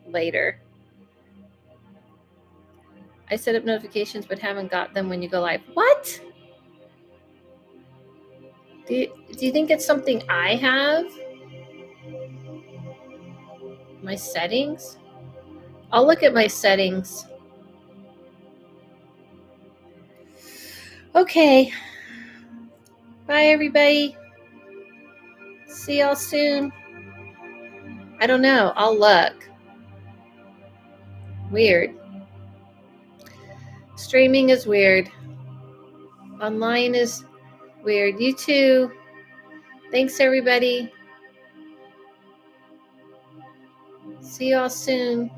later. I set up notifications but haven't got them when you go live. What? Do you think it's something I have? My settings? I'll look at my settings. Okay. Bye, everybody. See y'all soon. I don't know. I'll look. Weird. Streaming is weird. Online is weird. You too. Thanks, everybody. See y'all soon.